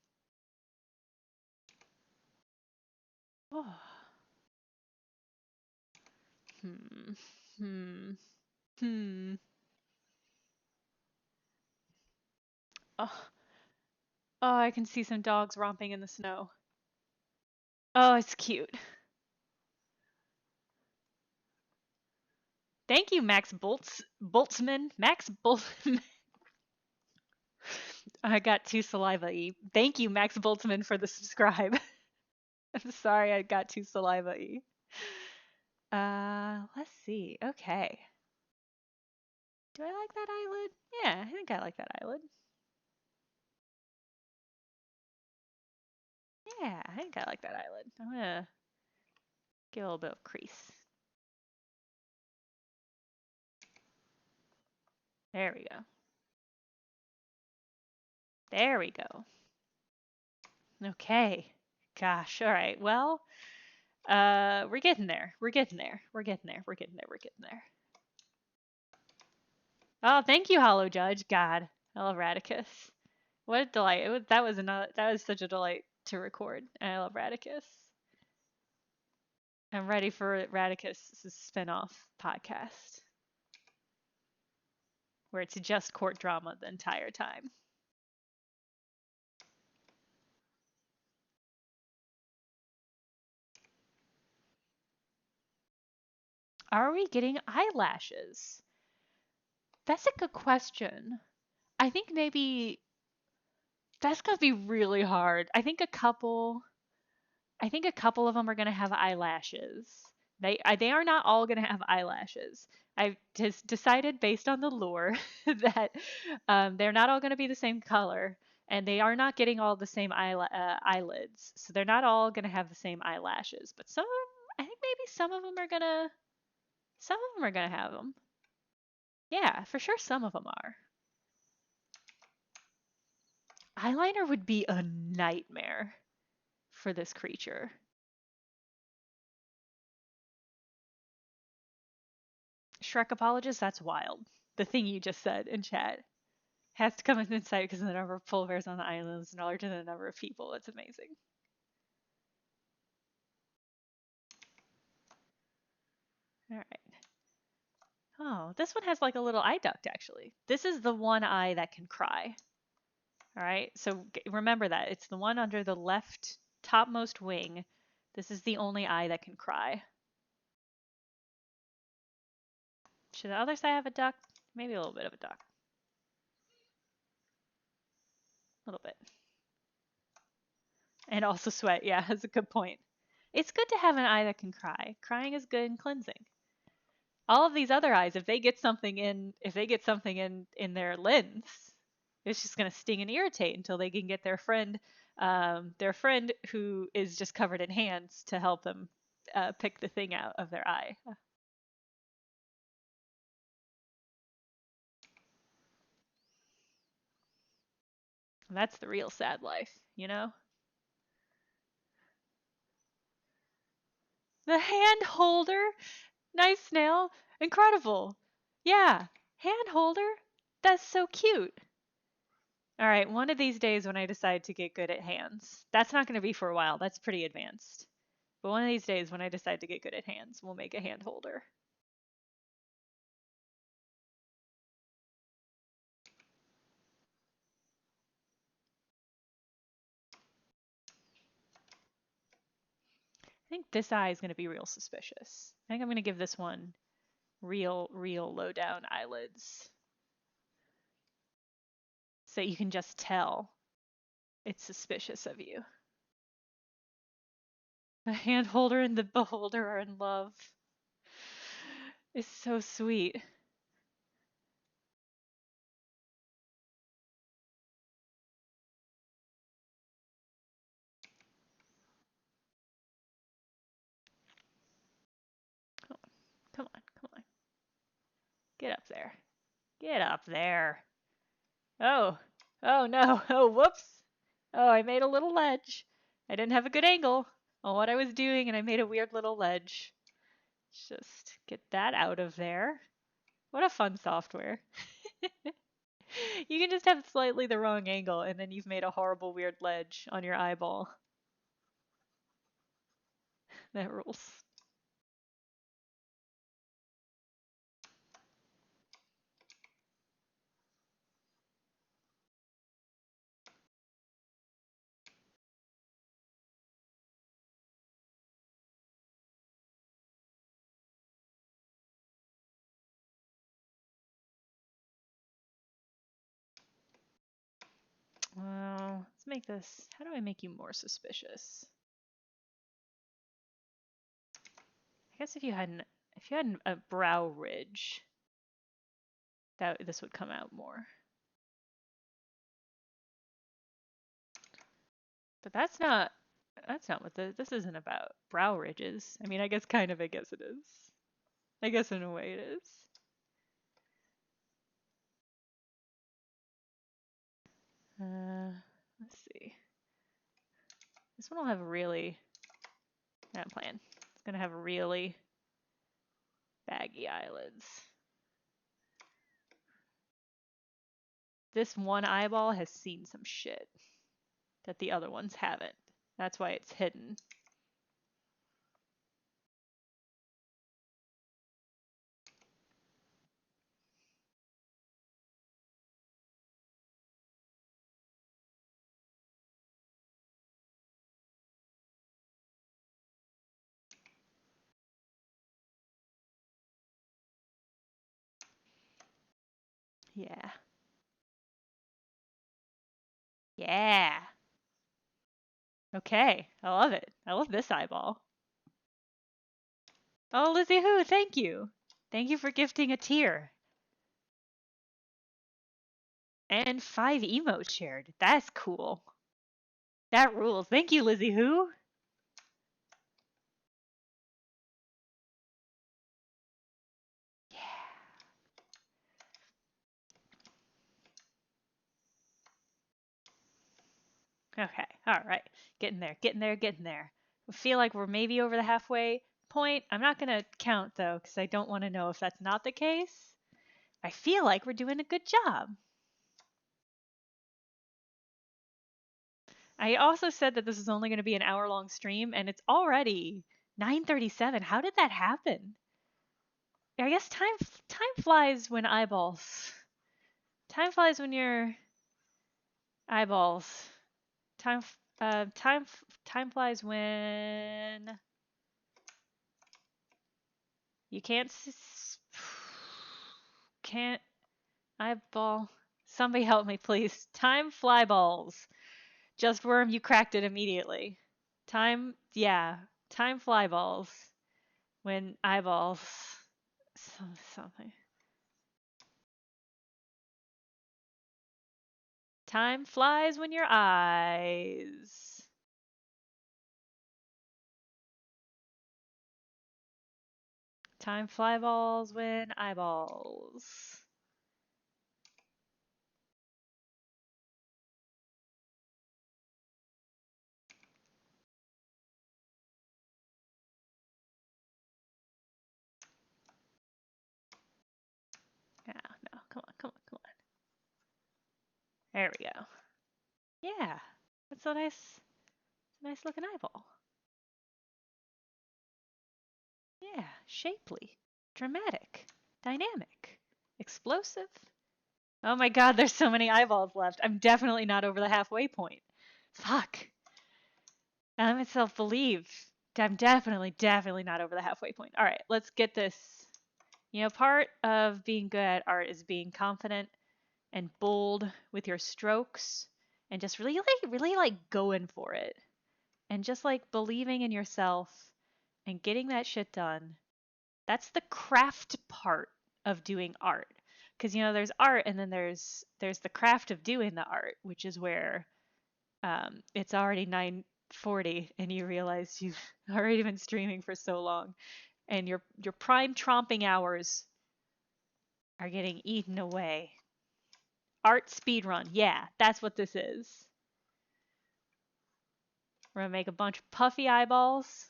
Oh. Hmm. Hmm. Hmm. Oh. Oh, I can see some dogs romping in the snow. Oh, it's cute. Thank you, Max Boltzman. Max Boltzman. I got too saliva-y. Thank you, Max Boltzman, for the subscribe. I'm sorry I got too saliva-y. Let's see. Okay. Do I like that eyelid? Yeah, I think I like that eyelid. Yeah, I think I like that eyelid. I'm gonna get a little bit of crease. There we go. There we go. Okay. Gosh, all right. Well, we're getting there. We're getting there. We're getting there. We're getting there. We're getting there. Oh, thank you, Hollow Judge. God, I love Radicus. What a delight! That was such a delight to record. And I love Radicus. I'm ready for Radicus' spin-off podcast where it's just court drama the entire time. Are we getting eyelashes? That's a good question. I think maybe that's gonna be really hard. I think a couple of them are gonna have eyelashes. They are not all gonna have eyelashes. I've just decided based on the lore that they're not all gonna be the same color, and they are not getting all the same eyelids. So they're not all gonna have the same eyelashes. But I think maybe some of them are gonna have them. Yeah, for sure, some of them are. Eyeliner would be a nightmare for this creature. Shrek apologist, that's wild. The thing you just said in chat has to come into insight because the number of polar bears on the island is larger than the number of people. It's amazing. All right. Oh, this one has like a little eye duct actually. This is the one eye that can cry. All right. So remember that. It's the one under the left topmost wing. This is the only eye that can cry. Should the other side have a duct? Maybe a little bit of a duct. A little bit. And also sweat. Yeah, that's a good point. It's good to have an eye that can cry. Crying is good and cleansing. All of these other eyes, if they get something in their lens, it's just gonna sting and irritate until they can get their friend who is just covered in hands to help them pick the thing out of their eye. That's the real sad life, you know? The hand holder, nice snail, incredible. Yeah, hand holder, that's so cute. All right, one of these days when I decide to get good at hands, that's not going to be for a while. That's pretty advanced. But one of these days when I decide to get good at hands, we'll make a hand holder. I think this eye is going to be real suspicious. I think I'm going to give this one real low down eyelids. So you can just tell it's suspicious of you. The hand holder and the beholder are in love. It's so sweet. Come on, come on, come on. Get up there. Get up there. Oh, oh no. Oh, whoops. Oh, I made a little ledge. I didn't have a good angle on what I was doing, and I made a weird little ledge. Just get that out of there. What a fun software. You can just have slightly the wrong angle, and then you've made a horrible weird ledge on your eyeball. That rules. Well, let's make this. How do I make you more suspicious? I guess if you had a brow ridge, this would come out more. But that's not what this isn't about. Brow ridges. I mean, I guess kind of. I guess it is. I guess in a way it is. Let's see. This one will have really. Not plan. It's gonna have really baggy eyelids. This one eyeball has seen some shit that the other ones haven't. That's why it's hidden. Yeah. Yeah. Okay. I love it. I love this eyeball. Oh, Lizzie Who, thank you. Thank you for gifting a tear. And 5 emotes shared. That's cool. That rules. Thank you, Lizzie Who. Yeah. Okay. All right. Getting there. Getting there. Getting there. I feel like we're maybe over the halfway point. I'm not going to count though, because I don't want to know if that's not the case. I feel like we're doing a good job. I also said that this is only going to be an hour-long stream, and it's already 9:37. How did that happen? I guess time flies when eyeballs. Time flies when you're eyeballs. Time flies when you can't eyeball. Somebody help me, please. Time fly balls. Just worm, you cracked it immediately. Yeah. Time fly balls when eyeballs. Something. Time flies when your eyes. Time fly balls when eyeballs. Yeah, no, come on, come on, come on. There we go. Yeah, that's a nice looking eyeball. Yeah, shapely, dramatic, dynamic, explosive. Oh my god, there's so many eyeballs left. I'm definitely not over the halfway point. Fuck. I let myself believe. I'm definitely not over the halfway point. All right, let's get this. You know, part of being good at art is being confident and bold with your strokes and just really like going for it and just like believing in yourself and getting that shit done. That's the craft part of doing art. Because you know, there's art and then there's the craft of doing the art, which is where it's already 9:40 and you realize you've already been streaming for so long and your prime tromping hours are getting eaten away. Art speedrun. Yeah, that's what this is. We're gonna make a bunch of puffy eyeballs.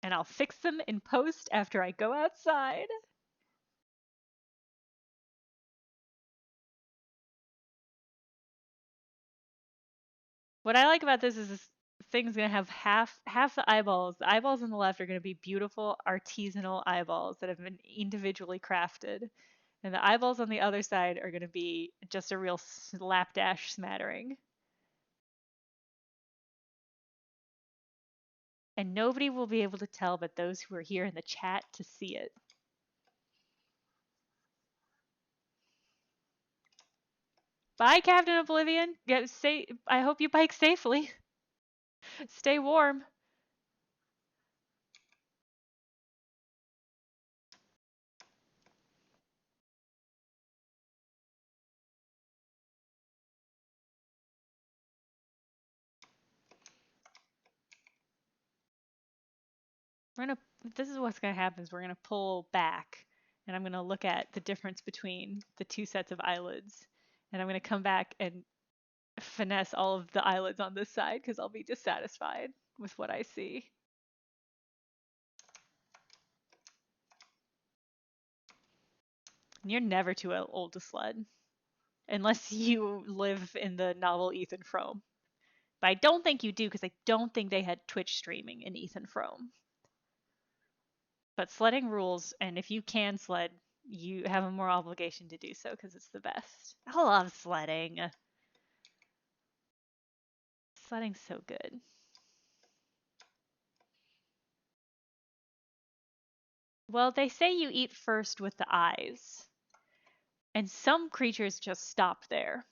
And I'll fix them in post after I go outside. What I like about this thing's gonna have half the eyeballs. The eyeballs on the left are gonna be beautiful artisanal eyeballs that have been individually crafted. And the eyeballs on the other side are gonna be just a real slapdash smattering. And nobody will be able to tell but those who are here in the chat to see it. Bye, Captain Oblivion. I hope you bike safely. Stay warm. We're gonna. This is what's gonna happen. Is we're gonna pull back, and I'm gonna look at the difference between the two sets of eyelids, and I'm gonna come back and finesse all of the eyelids on this side because I'll be dissatisfied with what I see. You're never too old to sled, unless you live in the novel Ethan Frome. But I don't think you do because I don't think they had Twitch streaming in Ethan Frome. But sledding rules, and if you can sled, you have a more obligation to do so because it's the best. I love sledding. Sledding's so good. Well, they say you eat first with the eyes, and some creatures just stop there.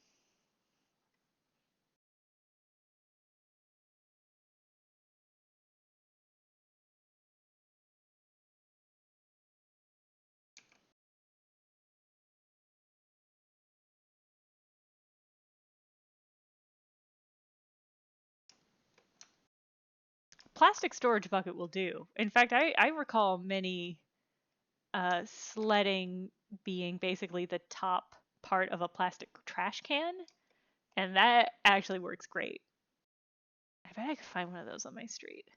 Plastic storage bucket will do. In fact, I recall many sledding being basically the top part of a plastic trash can, and that actually works great. I bet I could find one of those on my street.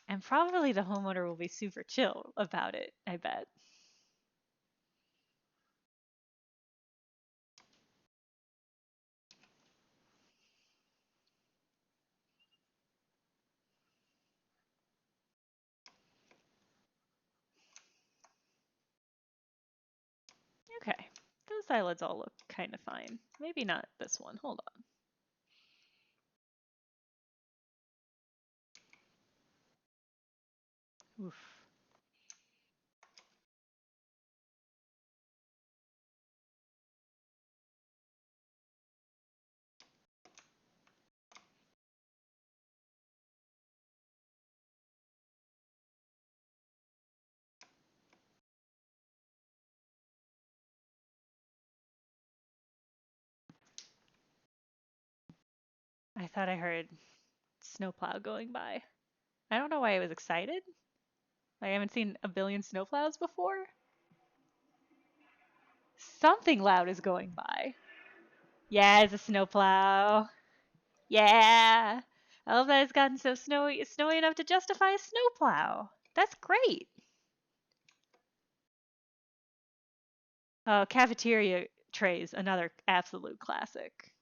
And probably the homeowner will be super chill about it, I bet. Okay, those eyelids all look kind of fine. Maybe not this one. Hold on. Oof. I thought I heard snowplow going by. I don't know why I was excited. I haven't seen a billion snowplows before. Something loud is going by. Yeah, it's a snowplow. Yeah. I love that it's gotten so snowy enough to justify a snowplow. That's great. Cafeteria trays, another absolute classic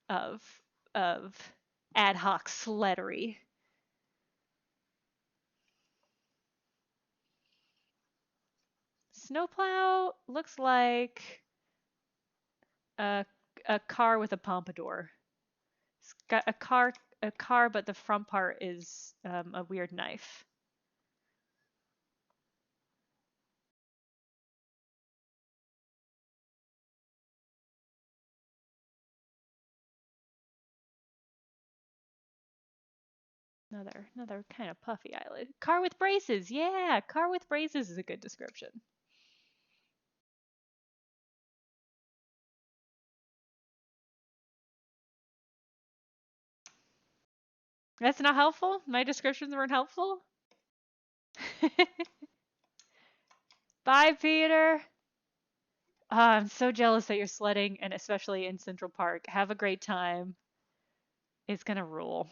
of of ad hoc sleddery. Snowplow looks like a a car with a pompadour. It's got a car, but the front part is a weird knife. Another kind of puffy eyelid. Car with braces. Yeah, car with braces is a good description. That's not helpful. My descriptions weren't helpful. Bye, Peter. I'm so jealous that you're sledding, and especially in Central Park. Have a great time. It's gonna rule.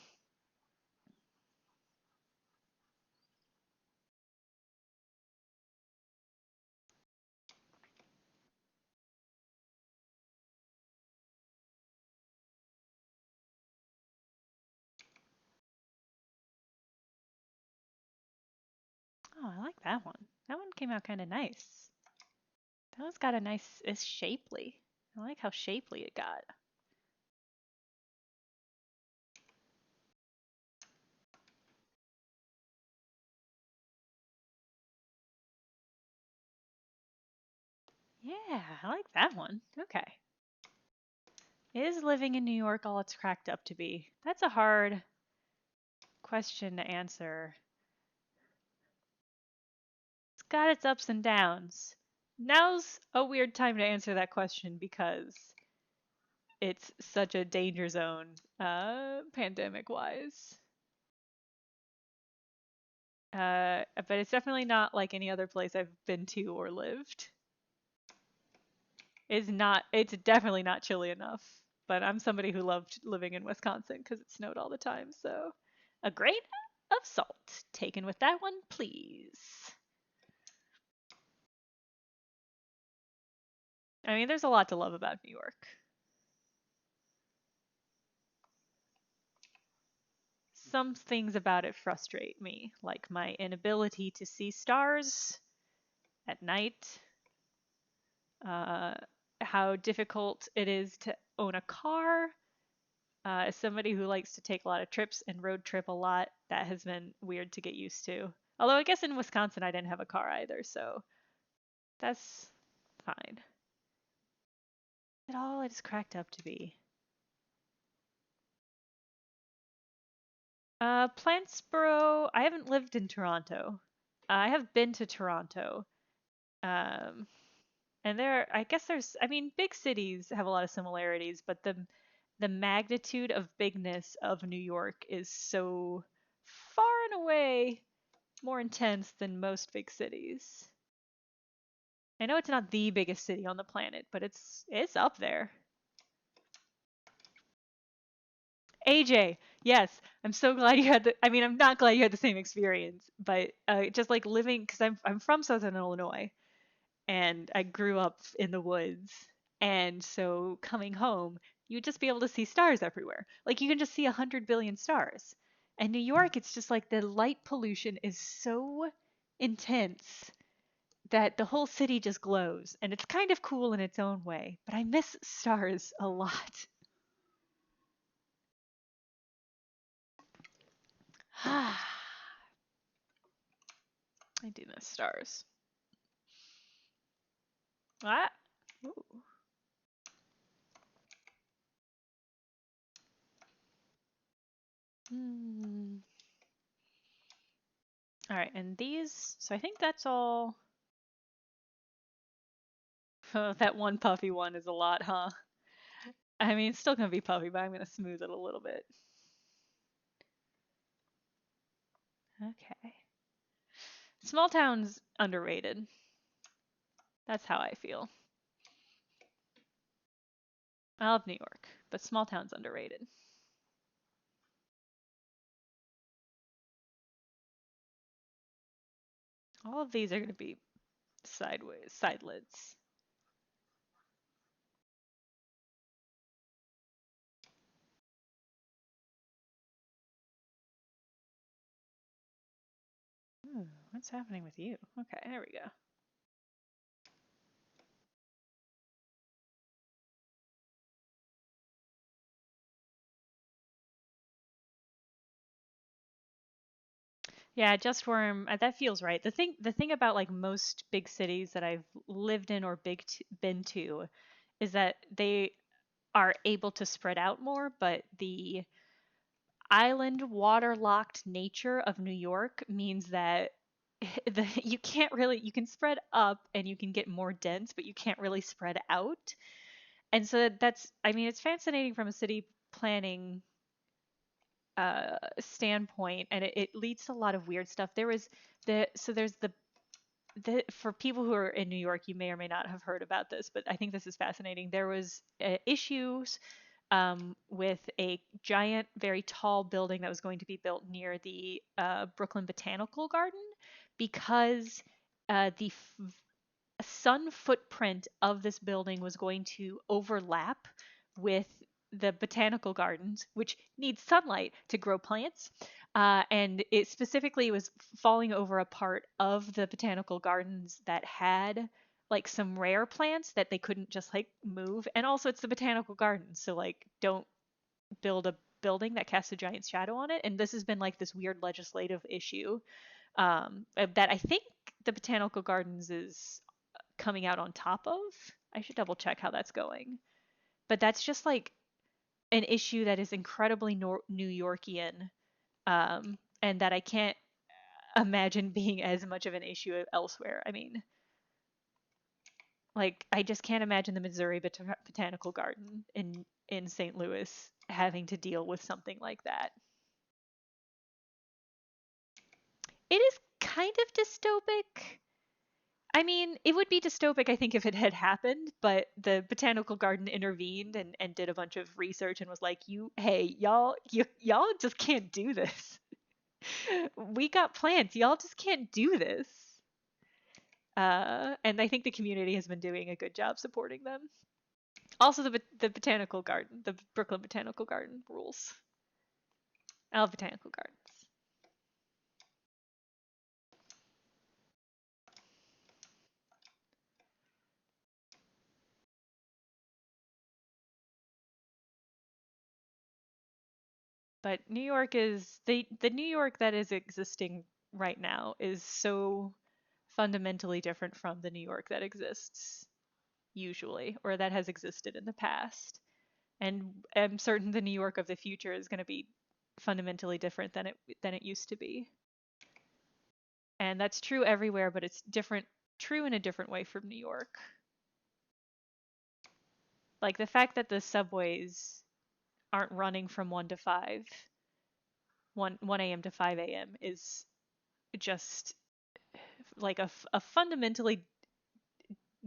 Oh, I like that one. That one came out kind of nice. That one's got a nice, it's shapely. I like how shapely it got. Yeah, I like that one. Okay. Is living in New York all it's cracked up to be? That's a hard question to answer. It's got its ups and downs. Now's a weird time to answer that question because it's such a danger zone, pandemic wise. But it's definitely not like any other place I've been to or lived. It's definitely not chilly enough. But I'm somebody who loved living in Wisconsin because it snowed all the time. So a grain of salt taken with that one, please. I mean, there's a lot to love about New York. Some things about it frustrate me, like my inability to see stars at night, uh, how difficult it is to own a car. As somebody who likes to take a lot of trips and road trip a lot, that has been weird to get used to. Although I guess in Wisconsin I didn't have a car either, so that's fine. It all is cracked up to be. Plantsboro. I haven't lived in Toronto. I have been to Toronto. Um, and I guess I mean, big cities have a lot of similarities, but the magnitude of bigness of New York is so far and away more intense than most big cities. I know it's not the biggest city on the planet, but it's up there. AJ, yes, I'm so glad you had the. I mean, I'm not glad you had the same experience, but just like living, because I'm from Southern Illinois, and I grew up in the woods, and so coming home, you'd just be able to see stars everywhere. Like you can just see 100 billion stars. And New York, it's just like the light pollution is so intense that the whole city just glows, and it's kind of cool in its own way. But I miss stars a lot. I do miss stars. What? Ooh. Hmm. All right, and these. So I think that's all. Oh, that one puffy one is a lot, huh? I mean, it's still gonna be puffy, but I'm gonna smooth it a little bit. Okay. Small towns underrated. That's how I feel. I love New York, but small towns underrated. All of these are gonna be sideways, side lids. Ooh, what's happening with you? Okay, there we go. Yeah, just worm. That feels right. The thing about like most big cities that I've lived in or been to is that they are able to spread out more, but the island waterlocked nature of New York means that you can't really you can spread up and you can get more dense, but you can't really spread out. And so that's I mean it's fascinating from a city planning standpoint, and it leads to a lot of weird stuff. There's for people who are in New York, you may or may not have heard about this, but I think this is fascinating. There was issues with a giant, very tall building that was going to be built near the Brooklyn Botanical Garden because the sun footprint of this building was going to overlap with the botanical gardens, which need sunlight to grow plants. And it specifically was falling over a part of the botanical gardens that had like some rare plants that they couldn't just like move. And also, it's the botanical gardens, so like don't build a building that casts a giant shadow on it. And this has been like this weird legislative issue that I think the botanical gardens is coming out on top of. I should double check how that's going. But that's just like an issue that is incredibly New Yorkian, and that I can't imagine being as much of an issue elsewhere. I mean, like I just can't imagine the Missouri Botanical Garden in St. Louis having to deal with something like that. It is kind of dystopic. I mean, it would be dystopic, I think, if it had happened, but the botanical garden intervened and did a bunch of research and was like, hey, y'all just can't do this. We got plants. Y'all just can't do this. And I think the community has been doing a good job supporting them. Also, the botanical garden, the Brooklyn Botanical Garden rules. I love botanical gardens. But New York is the New York that is existing right now is so fundamentally different from the New York that exists usually, or that has existed in the past. And I'm certain the New York of the future is going to be fundamentally different than it used to be. And that's true everywhere, but it's true in a different way from New York. Like the fact that the subways aren't running from 1 to 5, 1 a.m. to 5 a.m. is just like a fundamentally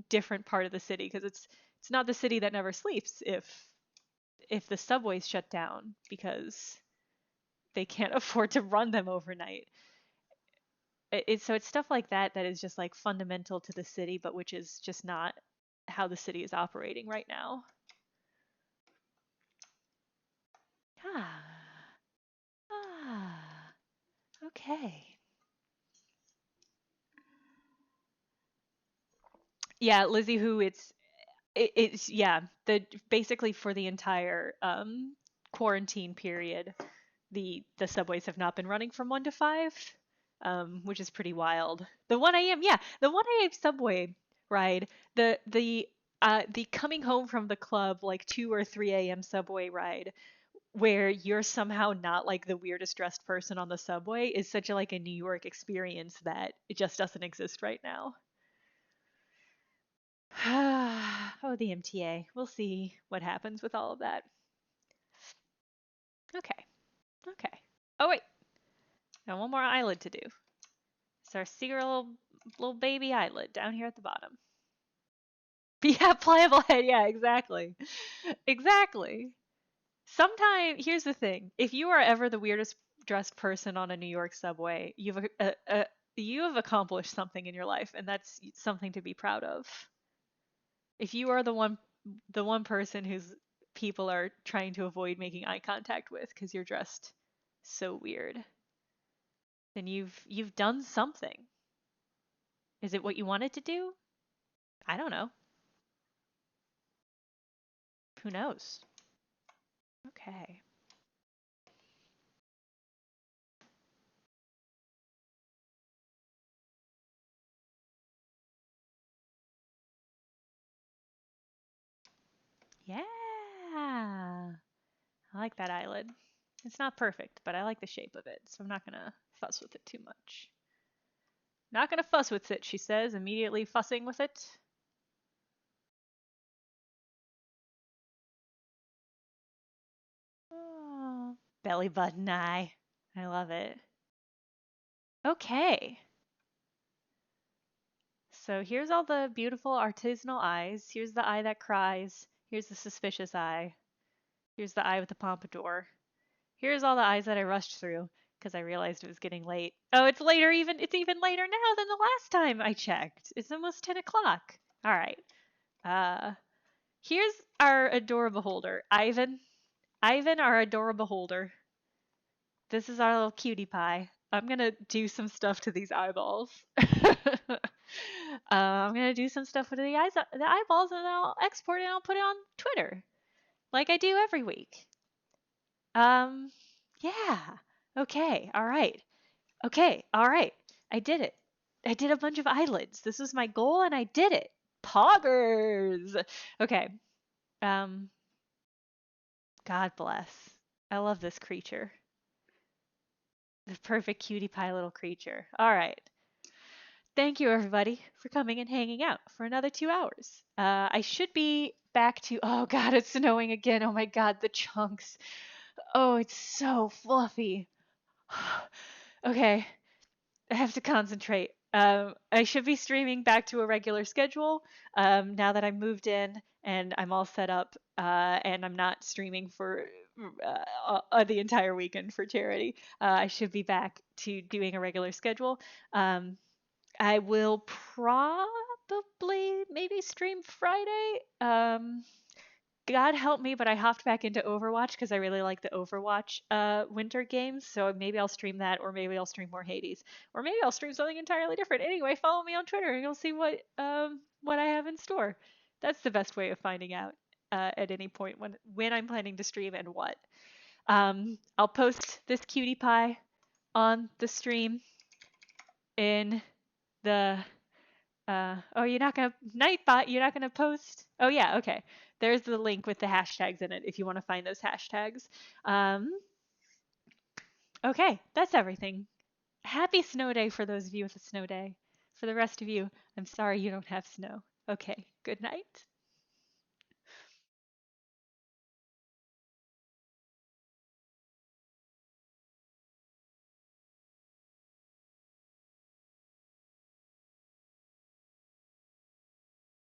different part of the city, because it's not the city that never sleeps if the subways shut down because they can't afford to run them overnight. So it's stuff like that is just like fundamental to the city, but which is just not how the city is operating right now. Ah, ah, okay. Yeah, Lizzie Who, it's yeah, the basically for the entire quarantine period, the subways have not been running from 1 to 5, which is pretty wild. The 1 a.m. Yeah, the 1 a.m. subway ride, the coming home from the club like 2 or 3 a.m. subway ride, where you're somehow not like the weirdest dressed person on the subway, is such a like a New York experience that it just doesn't exist right now. Oh, the MTA. We'll see what happens with all of that. Okay. Okay. Oh wait, now one more eyelid to do. It's our secret little baby eyelid down here at the bottom. Yeah, pliable head. Yeah, exactly. Exactly. Sometimes, here's the thing: if you are ever the weirdest dressed person on a New York subway, you have accomplished something in your life, and that's something to be proud of. If you are the one person whose people are trying to avoid making eye contact with because you're dressed so weird, then you've done something. Is it what you wanted to do? I don't know. Who knows? Okay. Yeah. I like that eyelid. It's not perfect, but I like the shape of it, so I'm not gonna fuss with it too much. Not gonna fuss with it, she says, immediately fussing with it. Oh, belly button eye. I love it. Okay. So here's all the beautiful artisanal eyes. Here's the eye that cries. Here's the suspicious eye. Here's the eye with the pompadour. Here's all the eyes that I rushed through because I realized it was getting late. Oh, it's even later now than the last time I checked. It's almost 10 o'clock. All right. Uh, Here's our Adorabeholder, Eyevan. Eyevan, our Adorabeholder. This is our little cutie pie. I'm gonna do some stuff to these eyeballs. I'm gonna do some stuff with the eyeballs, and then I'll export it and I'll put it on Twitter, like I do every week. Um, yeah. Okay. All right. Okay. All right. I did it. I did a bunch of eyelids. This was my goal, and I did it. Poggers. Okay. Um, God bless. I love this creature. The perfect cutie pie little creature. All right. Thank you, everybody, for coming and hanging out for another 2 hours. I should be back to. Oh, God, it's snowing again. Oh, my God, the chunks. Oh, it's so fluffy. Okay, I have to concentrate. I should be streaming back to a regular schedule now that I'm moved in and I'm all set up, and I'm not streaming for the entire weekend for charity. I should be back to doing a regular schedule. I will probably maybe stream Friday. God help me, but I hopped back into Overwatch because I really like the Overwatch winter games. So maybe I'll stream that, or maybe I'll stream more Hades, or maybe I'll stream something entirely different. Anyway, follow me on Twitter and you'll see what I have in store. That's the best way of finding out at any point when I'm planning to stream and what. I'll post this cutie pie on the stream. in the oh, you're not gonna Nightbot, you're not gonna post. Oh yeah, okay. There's the link with the hashtags in it if you want to find those hashtags. Um, okay, that's everything. Happy snow day for those of you with a snow day. For the rest of you, I'm sorry you don't have snow. Okay, good night.